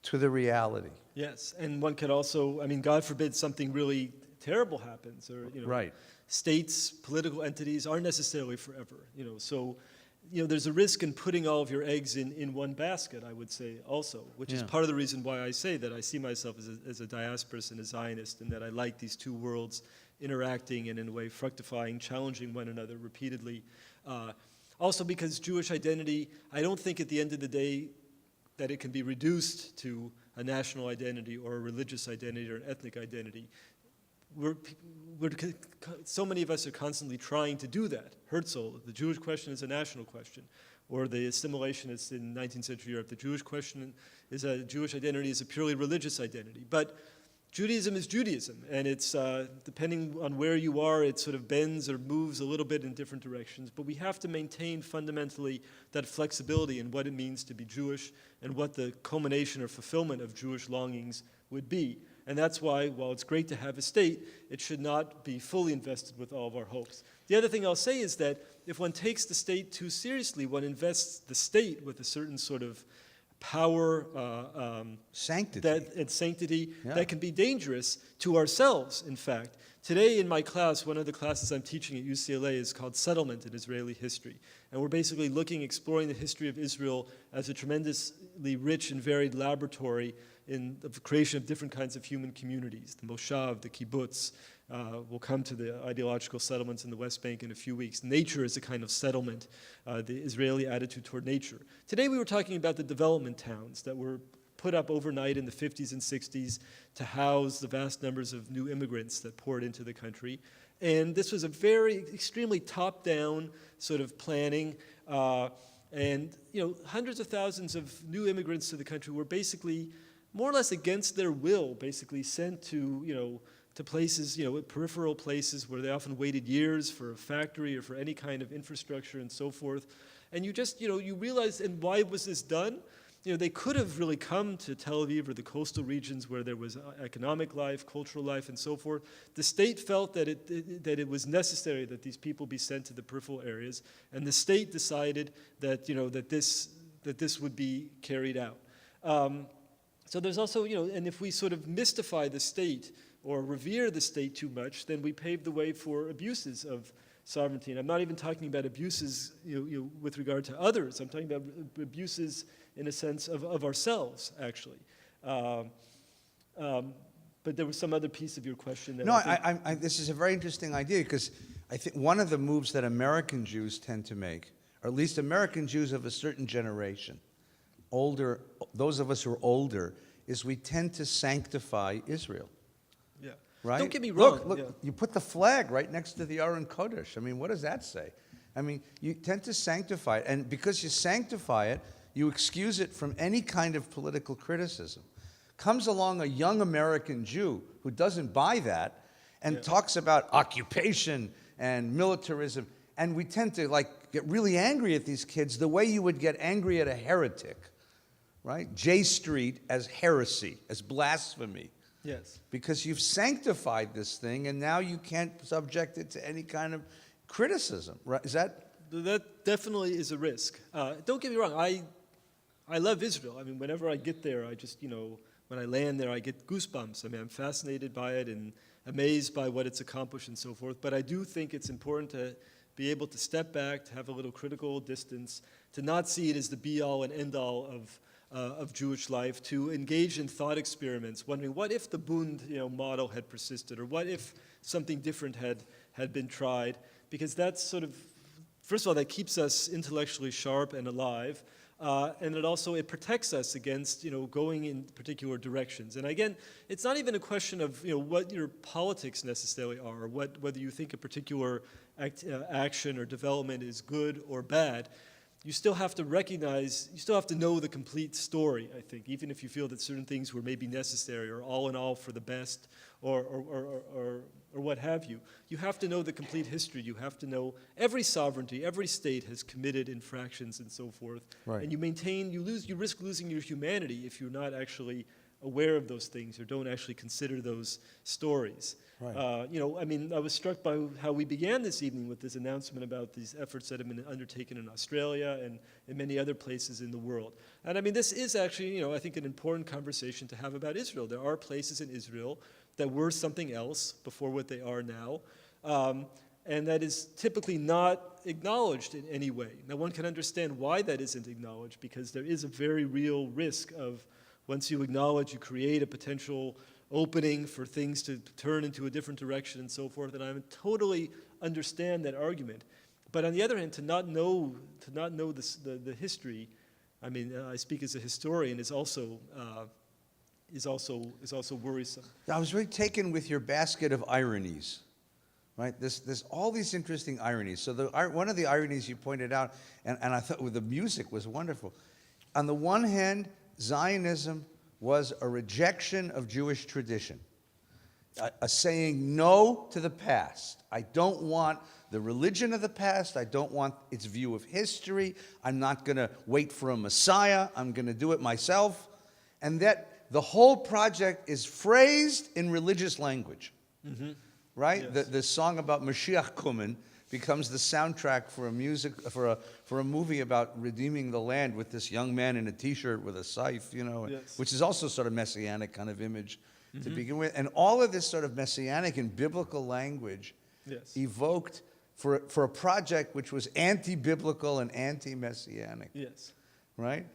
B: to the reality?
C: Yes, and one could also, I mean, God forbid something really terrible happens, or, you know,
B: Right.
C: states, political entities aren't necessarily forever, you know, so, you know, there's a risk in putting all of your eggs in one basket, I would say, also, which is
B: Yeah.
C: part of the reason why I say that I see myself as a diasporist and a Zionist, and that I like these two worlds interacting and in a way fructifying, challenging one another repeatedly. Also because Jewish identity, I don't think at the end of the day that it can be reduced to a national identity or a religious identity or an ethnic identity. So many of us are constantly trying to do that. Herzl, the Jewish question is a national question. Or the assimilationists in 19th century Europe, the Jewish question is a Jewish identity is a purely religious identity. But Judaism is Judaism, and it's, depending on where you are, it sort of bends or moves a little bit in different directions. But we have to maintain fundamentally that flexibility in what it means to be Jewish and what the culmination or fulfillment of Jewish longings would be. And that's why, while it's great to have a state, it should not be fully invested with all of our hopes. The other thing I'll say is that if one takes the state too seriously, one invests the state with a certain sort of power
B: Sanctity.
C: and sanctity
B: Yeah.
C: that can be dangerous to ourselves, in fact. Today in my class, one of the classes I'm teaching at UCLA is called Settlement in Israeli History. And we're basically exploring the history of Israel as a tremendously rich and varied laboratory in the creation of different kinds of human communities. The Moshav, the Kibbutz, we'll come to the ideological settlements in the West Bank in a few weeks. Nature is a kind of settlement, the Israeli attitude toward nature. Today we were talking about the development towns that were put up overnight in the 50s and 60s to house the vast numbers of new immigrants that poured into the country. And this was a very, extremely top-down sort of planning. And, you know, hundreds of thousands of new immigrants to the country were basically more or less against their will, basically sent to, you know, to places, you know, peripheral places where they often waited years for a factory or for any kind of infrastructure and so forth. And you just, you know, you realize, and why was this done? You know, they could have really come to Tel Aviv or the coastal regions where there was economic life, cultural life, and so forth. The state felt that it was necessary that these people be sent to the peripheral areas, and the state decided that, you know, that this would be carried out. So there's also, you know, and if we sort of mystify the state or revere the state too much, then we pave the way for abuses of sovereignty. And I'm not even talking about abuses, you know, with regard to others. I'm talking about abuses in a sense of ourselves, actually. But there was some other piece of your question that
B: No,
C: I think,
B: this is a very interesting idea, because I think one of the moves that American Jews tend to make or at least American Jews of a certain generation, older, those of us who are older, is we tend to sanctify Israel.
C: Yeah.
B: Right?
C: Don't get me wrong.
B: Look,
C: yeah.
B: you put the flag right next to the Aron Kodesh. I mean, what does that say? I mean, you tend to sanctify it, and because you sanctify it, you excuse it from any kind of political criticism. Comes along a young American Jew who doesn't buy that and talks about occupation and militarism, and we tend to like get really angry at these kids the way you would get angry at a heretic, right? J Street as heresy, as blasphemy.
C: Yes.
B: Because you've sanctified this thing, and now you can't subject it to any kind of criticism, right? Is that?
C: That definitely is a risk. Don't get me wrong. I love Israel. I mean, whenever I get there, I just, when I land there, I get goosebumps. I mean, I'm fascinated by it and amazed by what it's accomplished and so forth. But I do think it's important to be able to step back, to have a little critical distance, to not see it as the be-all and end-all of Jewish life, to engage in thought experiments, wondering what if the Bund model had persisted, or what if something different had been tried, because that's sort of, first of all, that keeps us intellectually sharp and alive, and it protects us against going in particular directions. And again, it's not even a question of what your politics necessarily are, or whether you think a particular action or development is good or bad. You still have to recognize, you still have to know the complete story, I think, even if you feel that certain things were maybe necessary or all in all for the best or what have you. You have to know the complete history. You have to know every sovereignty, every state has committed infractions and so forth.
B: Right.
C: And you risk losing your humanity if you're not actually aware of those things or don't actually consider those stories.
B: Right.
C: I was struck by how we began this evening with this announcement about these efforts that have been undertaken in Australia and in many other places in the world. And I mean, this is actually, I think an important conversation to have about Israel. There are places in Israel that were something else before what they are now, and that is typically not acknowledged in any way. Now, one can understand why that isn't acknowledged, because there is a very real risk of, once you acknowledge, you create a potential opening for things to turn into a different direction and so forth, and I totally understand that argument. But on the other hand, to not know the history, I mean, I speak as a historian, is also worrisome.
B: I was really taken with your basket of ironies, right? There's all these interesting ironies. So one of the ironies you pointed out, and I thought the music was wonderful. On the one hand, Zionism was a rejection of Jewish tradition, a saying no to the past. I don't want the religion of the past. I don't want its view of history. I'm not going to wait for a Messiah. I'm going to do it myself. And that the whole project is phrased in religious language, right?
C: Yes.
B: The song about Mashiach Kumen becomes the soundtrack for a movie about redeeming the land with this young man in a T-shirt with a scythe,
C: Yes.
B: which is also sort of messianic kind of image to begin with. And all of this sort of messianic and biblical language
C: Yes.
B: evoked for a project which was anti-biblical and anti-messianic,
C: Yes.
B: right?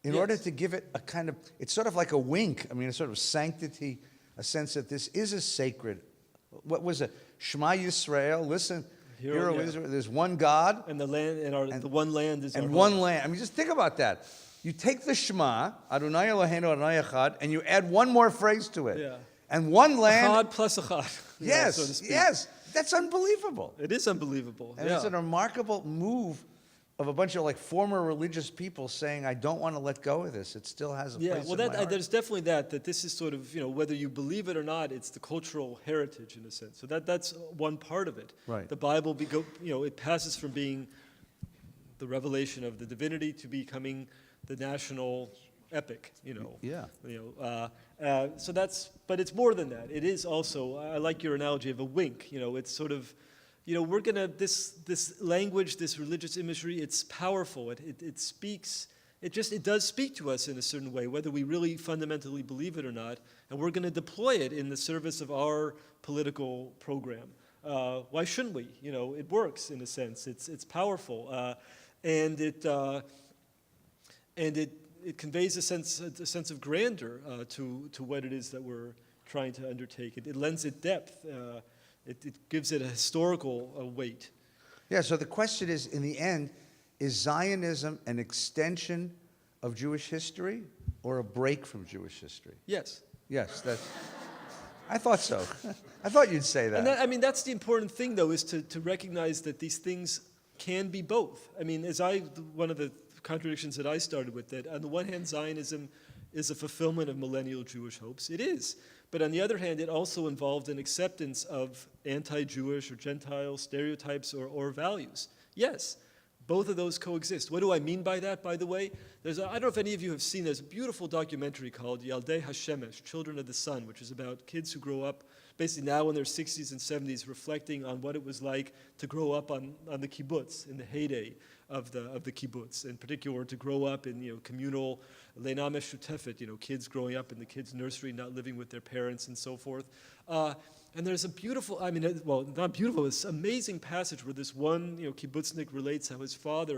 B: In
C: Yes.
B: order to give it a kind of, it's sort of like a wink. I mean, a sort of sanctity, a sense that this is a sacred, what was it? Shema Yisrael, listen, Hear, O
C: yeah.
B: Israel, there's one God
C: And the land the one land is our
B: and
C: home.
B: one land. I mean, just think about that. You take the Shema, Adonai Eloheinu Adonai Echad, and you add one more phrase to it.
C: Yeah.
B: And one land.
C: Echad plus echad.
B: Yes,
C: so to speak.
B: yes. That's unbelievable.
C: It is unbelievable.
B: And
C: yeah.
B: it's a remarkable move of a bunch of former religious people saying, I don't want to let go of this. It still has a place
C: well,
B: in my heart.
C: there's definitely that this is sort of, whether you believe it or not, it's the cultural heritage in a sense. So that's one part of it.
B: Right.
C: The Bible, it passes from being the revelation of the divinity to becoming the national epic,
B: Yeah.
C: So but it's more than that. It is also, I like your analogy of a wink. It's sort of, we're gonna, this language, this religious imagery, it's powerful. It speaks, it does speak to us in a certain way, whether we really fundamentally believe it or not, and we're gonna deploy it in the service of our political program. Why shouldn't we? It works in a sense. It's powerful, and it conveys a sense of grandeur to what it is that we're trying to undertake. It lends it depth. It gives it a historical weight.
B: Yeah, so the question is, in the end, is Zionism an extension of Jewish history or a break from Jewish history?
C: Yes.
B: Yes, I thought so. I thought you'd say that.
C: And I mean, that's the important thing, though, is to recognize that these things can be both. I mean, one of the contradictions that I started with, that on the one hand, Zionism is a fulfillment of millennial Jewish hopes. It is. But on the other hand, it also involved an acceptance of anti-Jewish or Gentile stereotypes or values. Yes, both of those coexist. What do I mean by that, by the way? I don't know if any of you have seen, there's a beautiful documentary called Yaldei HaShemesh, Children of the Sun, which is about kids who grow up basically now in their 60s and 70s, reflecting on what it was like to grow up on the kibbutz in the heyday of the kibbutz, in particular to grow up in communal lena meshutefet, kids growing up in the kids' nursery, not living with their parents and so forth. And there's a beautiful, not beautiful, it's an amazing passage where this one kibbutznik relates how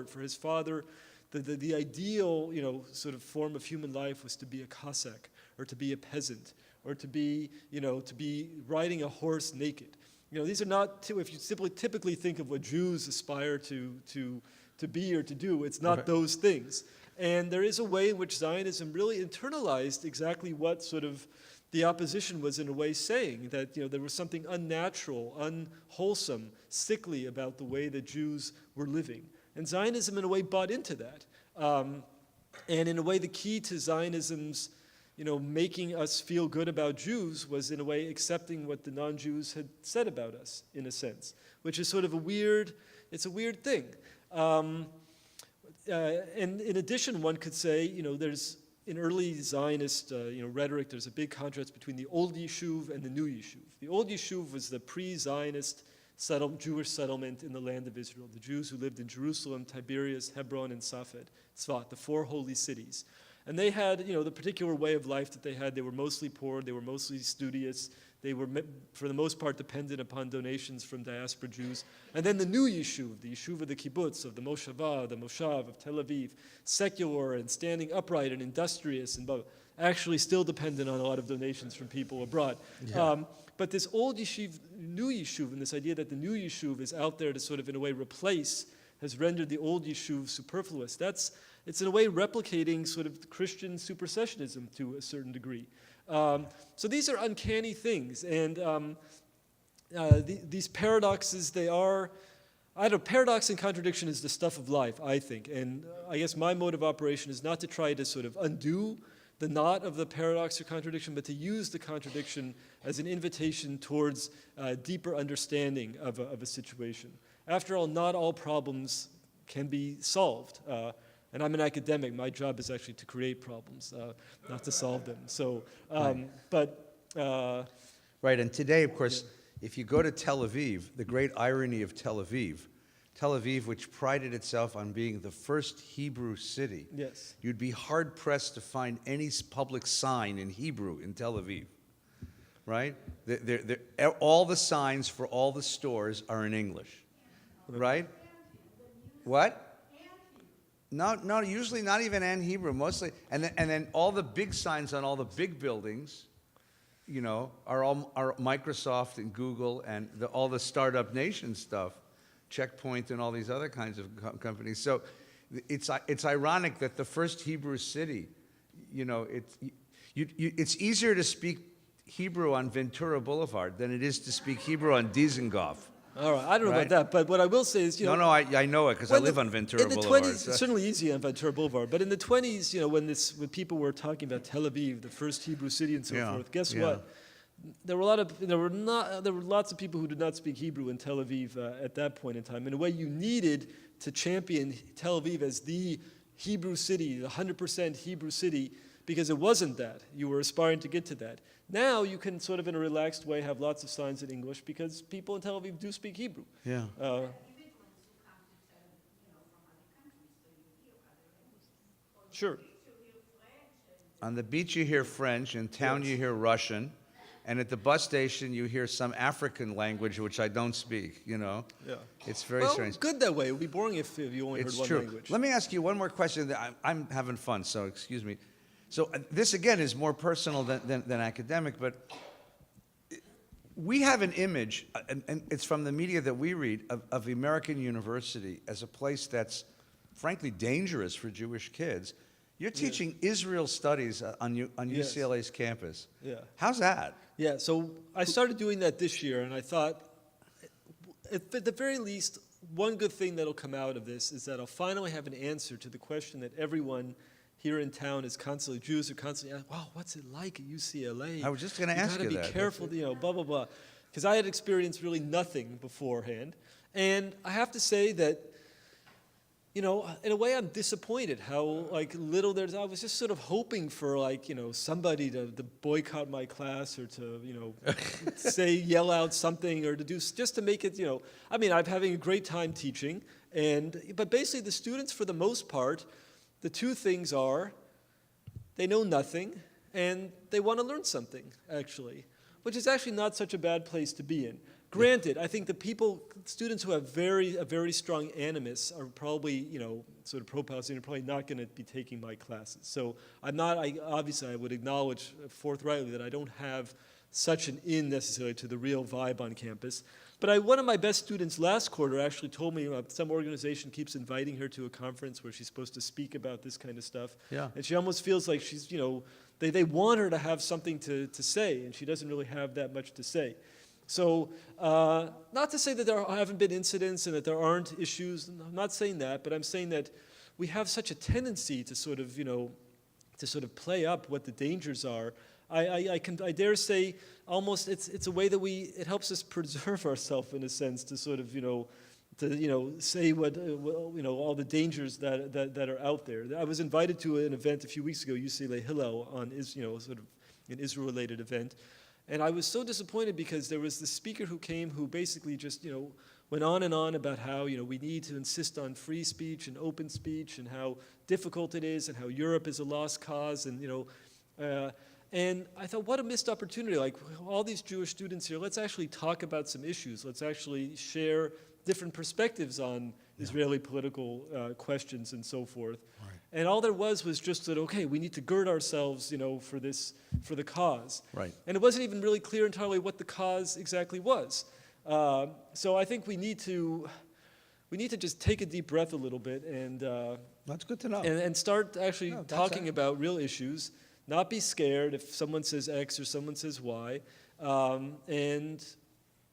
C: for his father, the ideal sort of form of human life was to be a Cossack or to be a peasant or to be riding a horse naked. These are not, if you typically think of what Jews aspire to be or to do, it's not those things. And there is a way in which Zionism really internalized exactly what sort of the opposition was in a way saying, that there was something unnatural, unwholesome, sickly about the way that Jews were living. And Zionism in a way bought into that. And in a way the key to Zionism's making us feel good about Jews was in a way accepting what the non-Jews had said about us, in a sense, which is sort of it's a weird thing. And in addition, one could say, there's, in early Zionist rhetoric, there's a big contrast between the old Yishuv and the new Yishuv. The old Yishuv was the pre-Zionist Jewish settlement in the land of Israel, the Jews who lived in Jerusalem, Tiberias, Hebron, and Tzfat, the 4 holy cities. And they had, the particular way of life that they had. They were mostly poor. They were mostly studious. They were, for the most part, dependent upon donations from diaspora Jews. And then the new Yishuv, the Yishuv of the kibbutz, of the Moshava, the Moshav of Tel Aviv, secular and standing upright and industrious, and actually still dependent on a lot of donations from people abroad. Yeah. But this old Yishuv, new Yishuv, and this idea that the new Yishuv is out there to sort of, in a way, replace, has rendered the old Yishuv superfluous. It's in a way replicating sort of Christian supersessionism to a certain degree. So these are uncanny things, and these paradoxes, paradox and contradiction is the stuff of life, I think. And I guess my mode of operation is not to try to sort of undo the knot of the paradox or contradiction, but to use the contradiction as an invitation towards deeper understanding of a situation. After all, not all problems can be solved. And I'm an academic. My job is actually to create problems, not to solve them. So,
B: Right, and today, of course, if you go to Tel Aviv, the great irony of Tel Aviv, which prided itself on being the first Hebrew city,
C: yes,
B: you'd be hard-pressed to find any public sign in Hebrew in Tel Aviv, right? All the signs for all the stores are in English, right? What? No, usually not even in Hebrew, mostly. And then all the big signs on all the big buildings, are Microsoft and Google and all the Startup Nation stuff, Checkpoint and all these other kinds of companies. So it's ironic that the first Hebrew city, it's easier to speak Hebrew on Ventura Boulevard than it is to speak Hebrew on Dizengoff.
C: All right, I don't know about that, but what I will say is,
B: No, I know it because I live on Ventura Boulevard.
C: In the 20s, it's certainly easy on Ventura Boulevard, but in the 20s, when people were talking about Tel Aviv, the first Hebrew city and so forth, guess what? There were lots of people who did not speak Hebrew in Tel Aviv at that point in time. In a way, you needed to champion Tel Aviv as the Hebrew city, the 100% Hebrew city, because it wasn't that. You were aspiring to get to that. Now you can sort of in a relaxed way have lots of signs in English because people in Tel Aviv do speak Hebrew.
B: Yeah.
C: Sure.
B: On the beach you hear French, in town you hear Russian, and at the bus station you hear some African language which I don't speak,
C: Yeah.
B: It's very strange.
C: Good that way. It would be boring if you only heard one language.
B: Let me ask you one more question. I'm having fun, so excuse me. So this, again, is more personal than academic, but we have an image, and it's from the media that we read, of the American university as a place that's frankly dangerous for Jewish kids. You're teaching Israel studies on
C: Yes.
B: UCLA's campus.
C: Yeah.
B: How's that?
C: Yeah, so I started doing that this year, and I thought, at the very least, one good thing that'll come out of this is that I'll finally have an answer to the question that everyone here in town is constantly, Jews are constantly asking, wow, what's it like at UCLA?
B: I was just gonna ask you
C: gotta
B: that.
C: be careful, blah, blah, blah. Because I had experienced really nothing beforehand. And I have to say that, in a way I'm disappointed how, little there's, I was just sort of hoping for, somebody to boycott my class or to, yell out something or to do, just to make it, I'm having a great time teaching. But basically the students, for the most part, the two things are, they know nothing and they want to learn something, actually, which is actually not such a bad place to be in. Granted, I think the students who have a very strong animus are probably, sort of pro-Palestinian, are probably not going to be taking my classes. So obviously I would acknowledge forthrightly that I don't have such an in necessarily to the real vibe on campus. But one of my best students last quarter actually told me some organization keeps inviting her to a conference where she's supposed to speak about this kind of stuff.
B: Yeah.
C: And she almost feels like she's, they want her to have something to say, and she doesn't really have that much to say. So not to say that there haven't been incidents and that there aren't issues. I'm not saying that, but I'm saying that we have such a tendency to sort of play up what the dangers are. I dare say almost it's a way that it helps us preserve ourselves in a sense to sort of say what all the dangers that are out there. I was invited to an event a few weeks ago, UCLA Hillel, on sort of an Israel-related event. And I was so disappointed because there was this speaker who came who basically just, went on and on about how, we need to insist on free speech and open speech and how difficult it is and how Europe is a lost cause and, and I thought, what a missed opportunity. Like, all these Jewish students here, let's actually talk about some issues. Let's actually share different perspectives on Israeli political questions and so forth. Right. And all there was just that, okay, we need to gird ourselves, for the cause.
B: Right. And
C: it wasn't even really clear entirely what the cause exactly was. So I think we need to just take a deep breath a little bit and
B: that's good to know.
C: and start actually talking
B: it.
C: about real issues. Not be scared if someone says X or someone says Y, and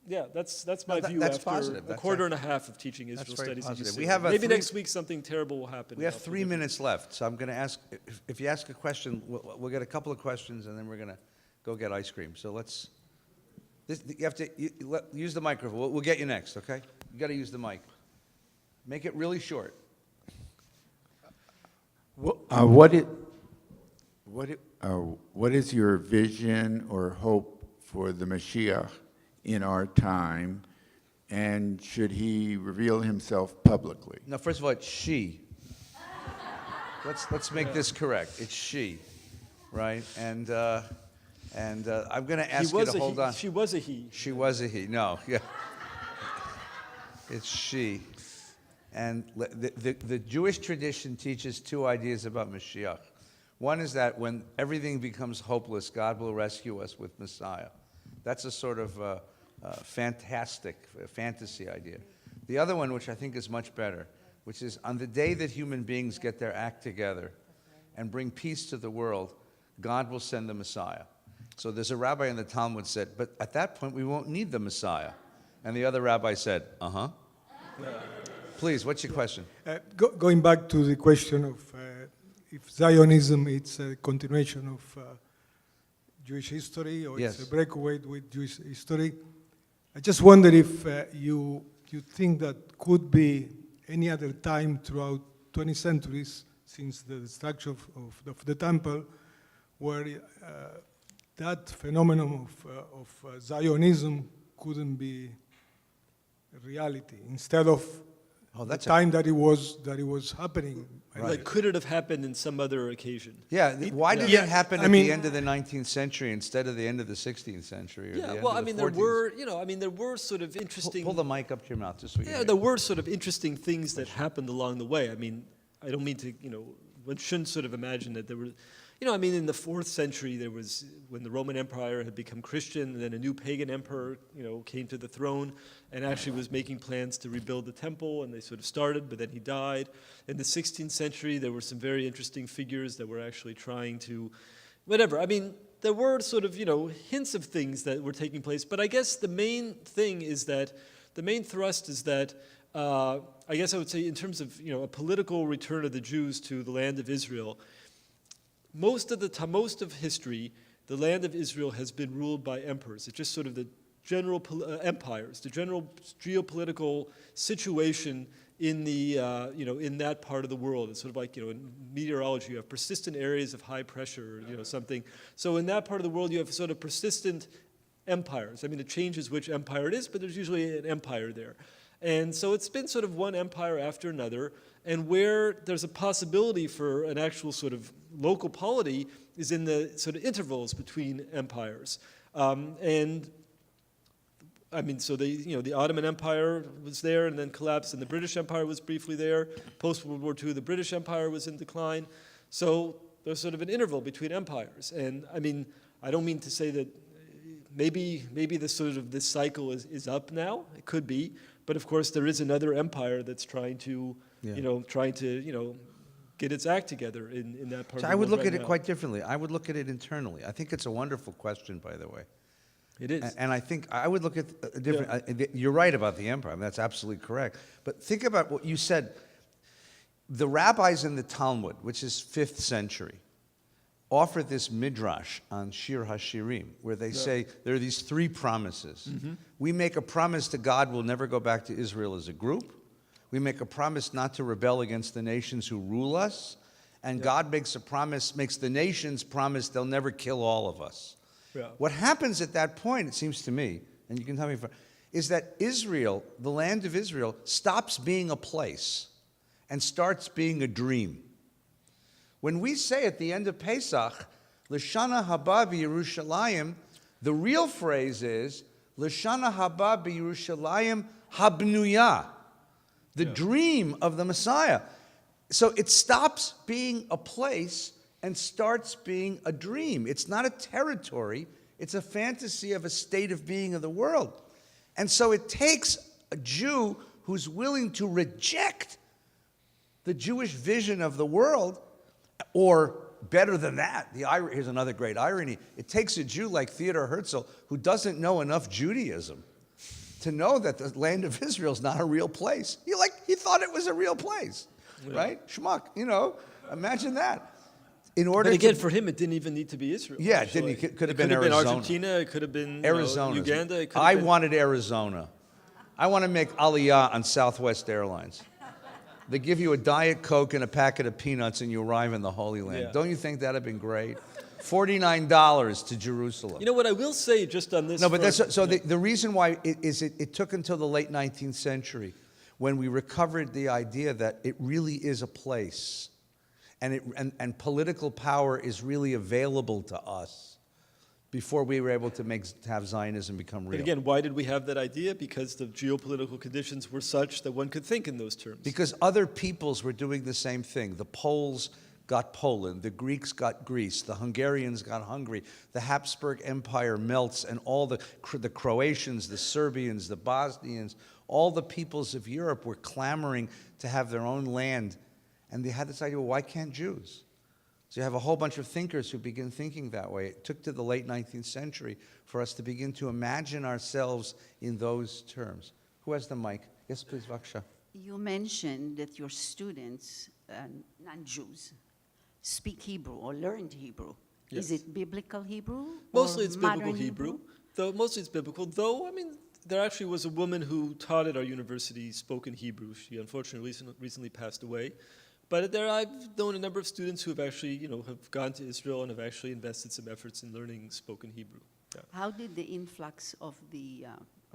C: yeah, that's my view
B: that's
C: after
B: positive.
C: a quarter and a half of teaching Israel
B: very
C: studies at
B: positive.
C: UCLA.
B: We have
C: Maybe next week something terrible will happen.
B: We have 3 minutes left, so I'm going to ask, if you ask a question, we'll get a couple of questions, and then we're going to go get ice cream. So you have to use the microphone. We'll get you next, okay? You got to use the mic. Make it really short.
F: What is your vision or hope for the Mashiach in our time, and should he reveal himself publicly?
B: No, first of all, it's she. Let's make this correct. It's she, right? And I'm going to ask you to hold on.
C: She was a he.
B: She was a he. No, yeah. It's she. And the Jewish tradition teaches two ideas about Mashiach. One is that when everything becomes hopeless, God will rescue us with Messiah. That's a sort of fantastic fantasy idea. The other one, which I think is much better, which is on the day that human beings get their act together and bring peace to the world, God will send the Messiah. So there's a rabbi in the Talmud said, but at that point we won't need the Messiah. And the other rabbi said, uh-huh. Please, what's your question?
G: Going back to the question of if Zionism is a continuation of Jewish history or
B: Yes.
G: it's a breakaway with Jewish history, I just wonder if you think that could be any other time throughout 20 centuries since the destruction of the temple where that phenomenon of Zionism couldn't be a reality instead of the time that it was happening.
C: Like, could it have happened in some other occasion?
B: Yeah, why did it happen
G: I
B: at
G: mean-
B: the end of the 19th century instead of the end of the 16th century? Or the
C: Yeah,
B: end
C: well,
B: of
C: I
B: the
C: mean, there
B: 14th?
C: were sort of interesting.
B: Pull the mic up to your mouth just so we can
C: Yeah,
B: hear
C: there
B: you.
C: were sort of interesting things that happened along the way. I mean, I don't mean to, one shouldn't sort of imagine that there were, I mean, in the 4th century, there was, when the Roman Empire had become Christian, and then a new pagan emperor, came to the throne and actually was making plans to rebuild the temple, and they sort of started, but then he died. In the 16th century, there were some very interesting figures that were actually trying to, whatever. I mean, there were sort of, hints of things that were taking place, but I guess the main thing is that, the main thrust is that, I guess I would say in terms of, a political return of the Jews to the land of Israel, most of history, the land of Israel has been ruled by emperors. It's just sort of the general empires, the general geopolitical situation in the in that part of the world. It's sort of like in meteorology, you have persistent areas of high pressure, something. So in that part of the world, you have sort of persistent empires. I mean, it changes which empire it is, but there's usually an empire there. And so it's been sort of one empire after another, and where there's a possibility for an actual sort of local polity is in the sort of intervals between empires. And I mean, so the Ottoman Empire was there and then collapsed, and the British Empire was briefly there. Post-World War II, the British Empire was in decline. So there's sort of an interval between empires. And I mean, I don't mean to say that maybe this cycle is up now. It could be. But of course, there is another empire that's trying to, get its act together in that part of the world.
B: I would look
C: right
B: at it
C: now.
B: quite differently. I would look at it internally. I think it's a wonderful question, by the way.
C: It is.
B: And I think I would look at a different. You're right about the empire. I mean, that's absolutely correct. But think about what you said. The rabbis in the Talmud, which is 5th century, offer this midrash on Shir HaShirim, where they say there are these 3 promises.
C: Mm-hmm.
B: We make a promise to God we'll never go back to Israel as a group. We make a promise not to rebel against the nations who rule us. And God makes the nations promise they'll never kill all of us.
C: Yeah.
B: What happens at that point, it seems to me, and you can tell me, is that Israel, the land of Israel, stops being a place and starts being a dream. When we say at the end of Pesach, L'shana haba b'Yerushalayim, the real phrase is, L'shana haba b'Yerushalayim habnuya, the dream of the Messiah. So it stops being a place and starts being a dream. It's not a territory, it's a fantasy of a state of being of the world. And so it takes a Jew who's willing to reject the Jewish vision of the world, or better than that, here's another great irony. It takes a Jew like Theodor Herzl, who doesn't know enough Judaism, to know that the land of Israel is not a real place. He thought it was a real place, right? Schmuck, imagine that.
C: But again, for him, it didn't even need to be Israel.
B: Yeah,
C: actually.
B: it could have been Arizona.
C: Argentina, it could have been
B: Arizona.
C: Uganda.
B: I wanted Arizona. I want to make Aliyah on Southwest Airlines. They give you a Diet Coke and a packet of peanuts and you arrive in the Holy Land.
C: Yeah.
B: Don't you think that would have been great? $49 to Jerusalem.
C: You know what I will say just on this?
B: No, but
C: front,
B: the reason why it took until the late 19th century when we recovered the idea that it really is a place and political power is really available to us before we were able to have Zionism become real.
C: But again, why did we have that idea? Because the geopolitical conditions were such that one could think in those terms.
B: Because other peoples were doing the same thing. The Poles got Poland, the Greeks got Greece, the Hungarians got Hungary, the Habsburg Empire melts, and all the Croatians, the Serbians, the Bosnians, all the peoples of Europe were clamoring to have their own land. And they had this idea, well, why can't Jews? So you have a whole bunch of thinkers who begin thinking that way. It took to the late 19th century for us to begin to imagine ourselves in those terms. Who has the mic? Yes, please, Vaksha.
H: You mentioned that your students, non-Jews, speak Hebrew or learned Hebrew.
C: Yes.
H: Is it biblical Hebrew?
C: Mostly
H: or
C: it's biblical
H: modern
C: Hebrew. Mostly it's biblical. Though, I mean, there actually was a woman who taught at our university spoken Hebrew. She unfortunately recently passed away. But I've known a number of students who have actually, have gone to Israel and have actually invested some efforts in learning spoken Hebrew. Yeah.
H: How did the influx of the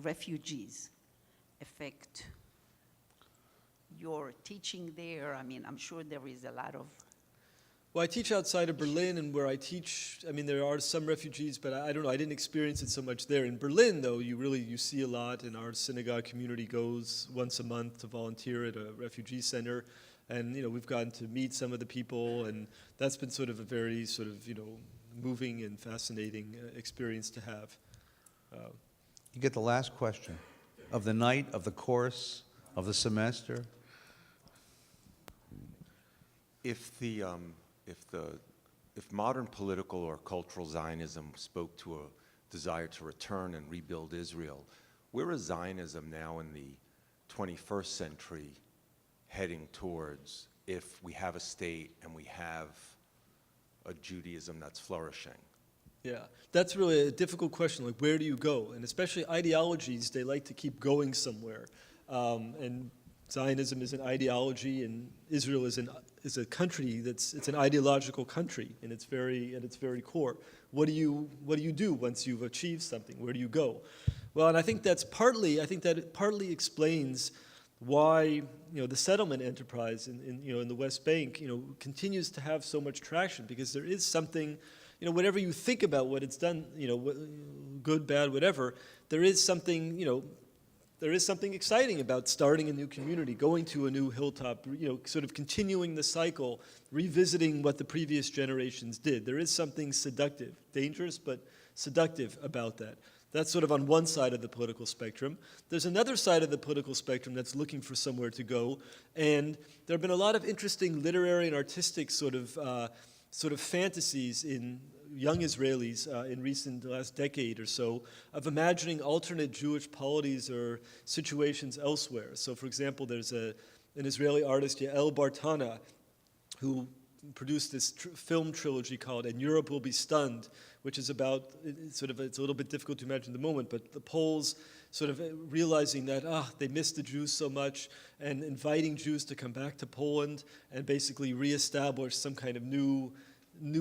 H: refugees affect your teaching there? I mean, I'm sure there is a lot of...
C: Well, I teach outside of Berlin, and where I teach, I mean, there are some refugees, but I don't know, I didn't experience it so much there. In Berlin, though, you see a lot, and our synagogue community goes once a month to volunteer at a refugee center. And we've gotten to meet some of the people, and that's been sort of a very sort of moving and fascinating experience to have.
B: You get the last question of the night, of the course, of the semester.
I: If modern political or cultural Zionism spoke to a desire to return and rebuild Israel, where is Zionism now in the 21st century heading towards if we have a state and we have a Judaism that's flourishing?
C: Yeah, that's really a difficult question. Like, where do you go? And especially ideologies, they like to keep going somewhere. And Zionism is an ideology, and Israel is a country it's an ideological country in its very core. What do you do once you've achieved something? Where do you go? Well, and I think that it partly explains why the settlement enterprise in the West Bank continues to have so much traction, because there is something, whatever you think about what it's done, good, bad, whatever, there is something exciting about starting a new community, going to a new hilltop, sort of continuing the cycle, revisiting what the previous generations did. There is something seductive, dangerous, but seductive about that. That's sort of on one side of the political spectrum. There's another side of the political spectrum that's looking for somewhere to go, and there have been a lot of interesting literary and artistic sort of fantasies in young Israelis in the last decade or so of imagining alternate Jewish polities or situations elsewhere. So, for example, there's an Israeli artist, Yael Bartana, who produced this film trilogy called "And Europe Will Be Stunned," which is about it's a little bit difficult to imagine at the moment, but the Poles sort of realizing that they missed the Jews so much, and inviting Jews to come back to Poland and basically reestablish some kind of new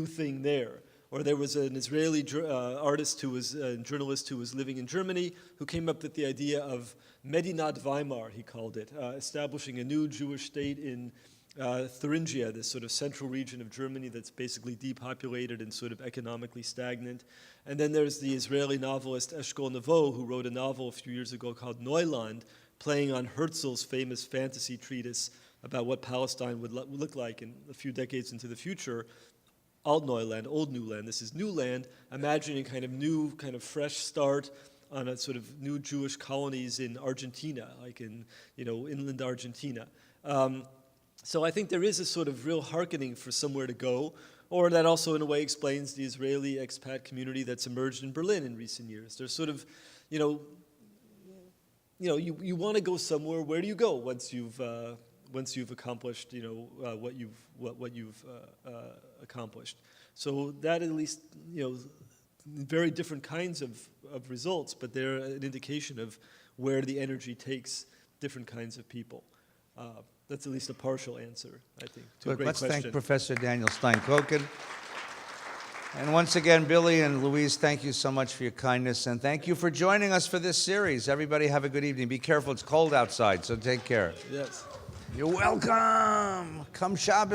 C: thing there. Or there was an Israeli artist journalist who was living in Germany, who came up with the idea of Medinat Weimar, he called it, establishing a new Jewish state in Thuringia, this sort of central region of Germany that's basically depopulated and sort of economically stagnant. And then there's the Israeli novelist Eshkol Nevo, who wrote a novel a few years ago called Neuland, playing on Herzl's famous fantasy treatise about what Palestine would look like in a few decades into the future. Alt-Neuland, Old New Land. This is New Land, imagining kind of new, kind of fresh start on a sort of new Jewish colonies in Argentina, like in, inland Argentina. So I think there is a sort of real hearkening for somewhere to go, or that also in a way explains the Israeli expat community that's emerged in Berlin in recent years. There's sort of, you want to go somewhere. Where do you go once you've accomplished, what you've accomplished? So that at least, very different kinds of results, but they're an indication of where the energy takes different kinds of people. That's at least a partial answer, I think, to a great
B: Let's
C: question.
B: thank Professor Daniel Stein-Koken. And once again, Billy and Louise, thank you so much for your kindness, and thank you for joining us for this series. Everybody have a good evening. Be careful, it's cold outside, so take care.
C: Yes.
B: You're welcome. Come Shabbos.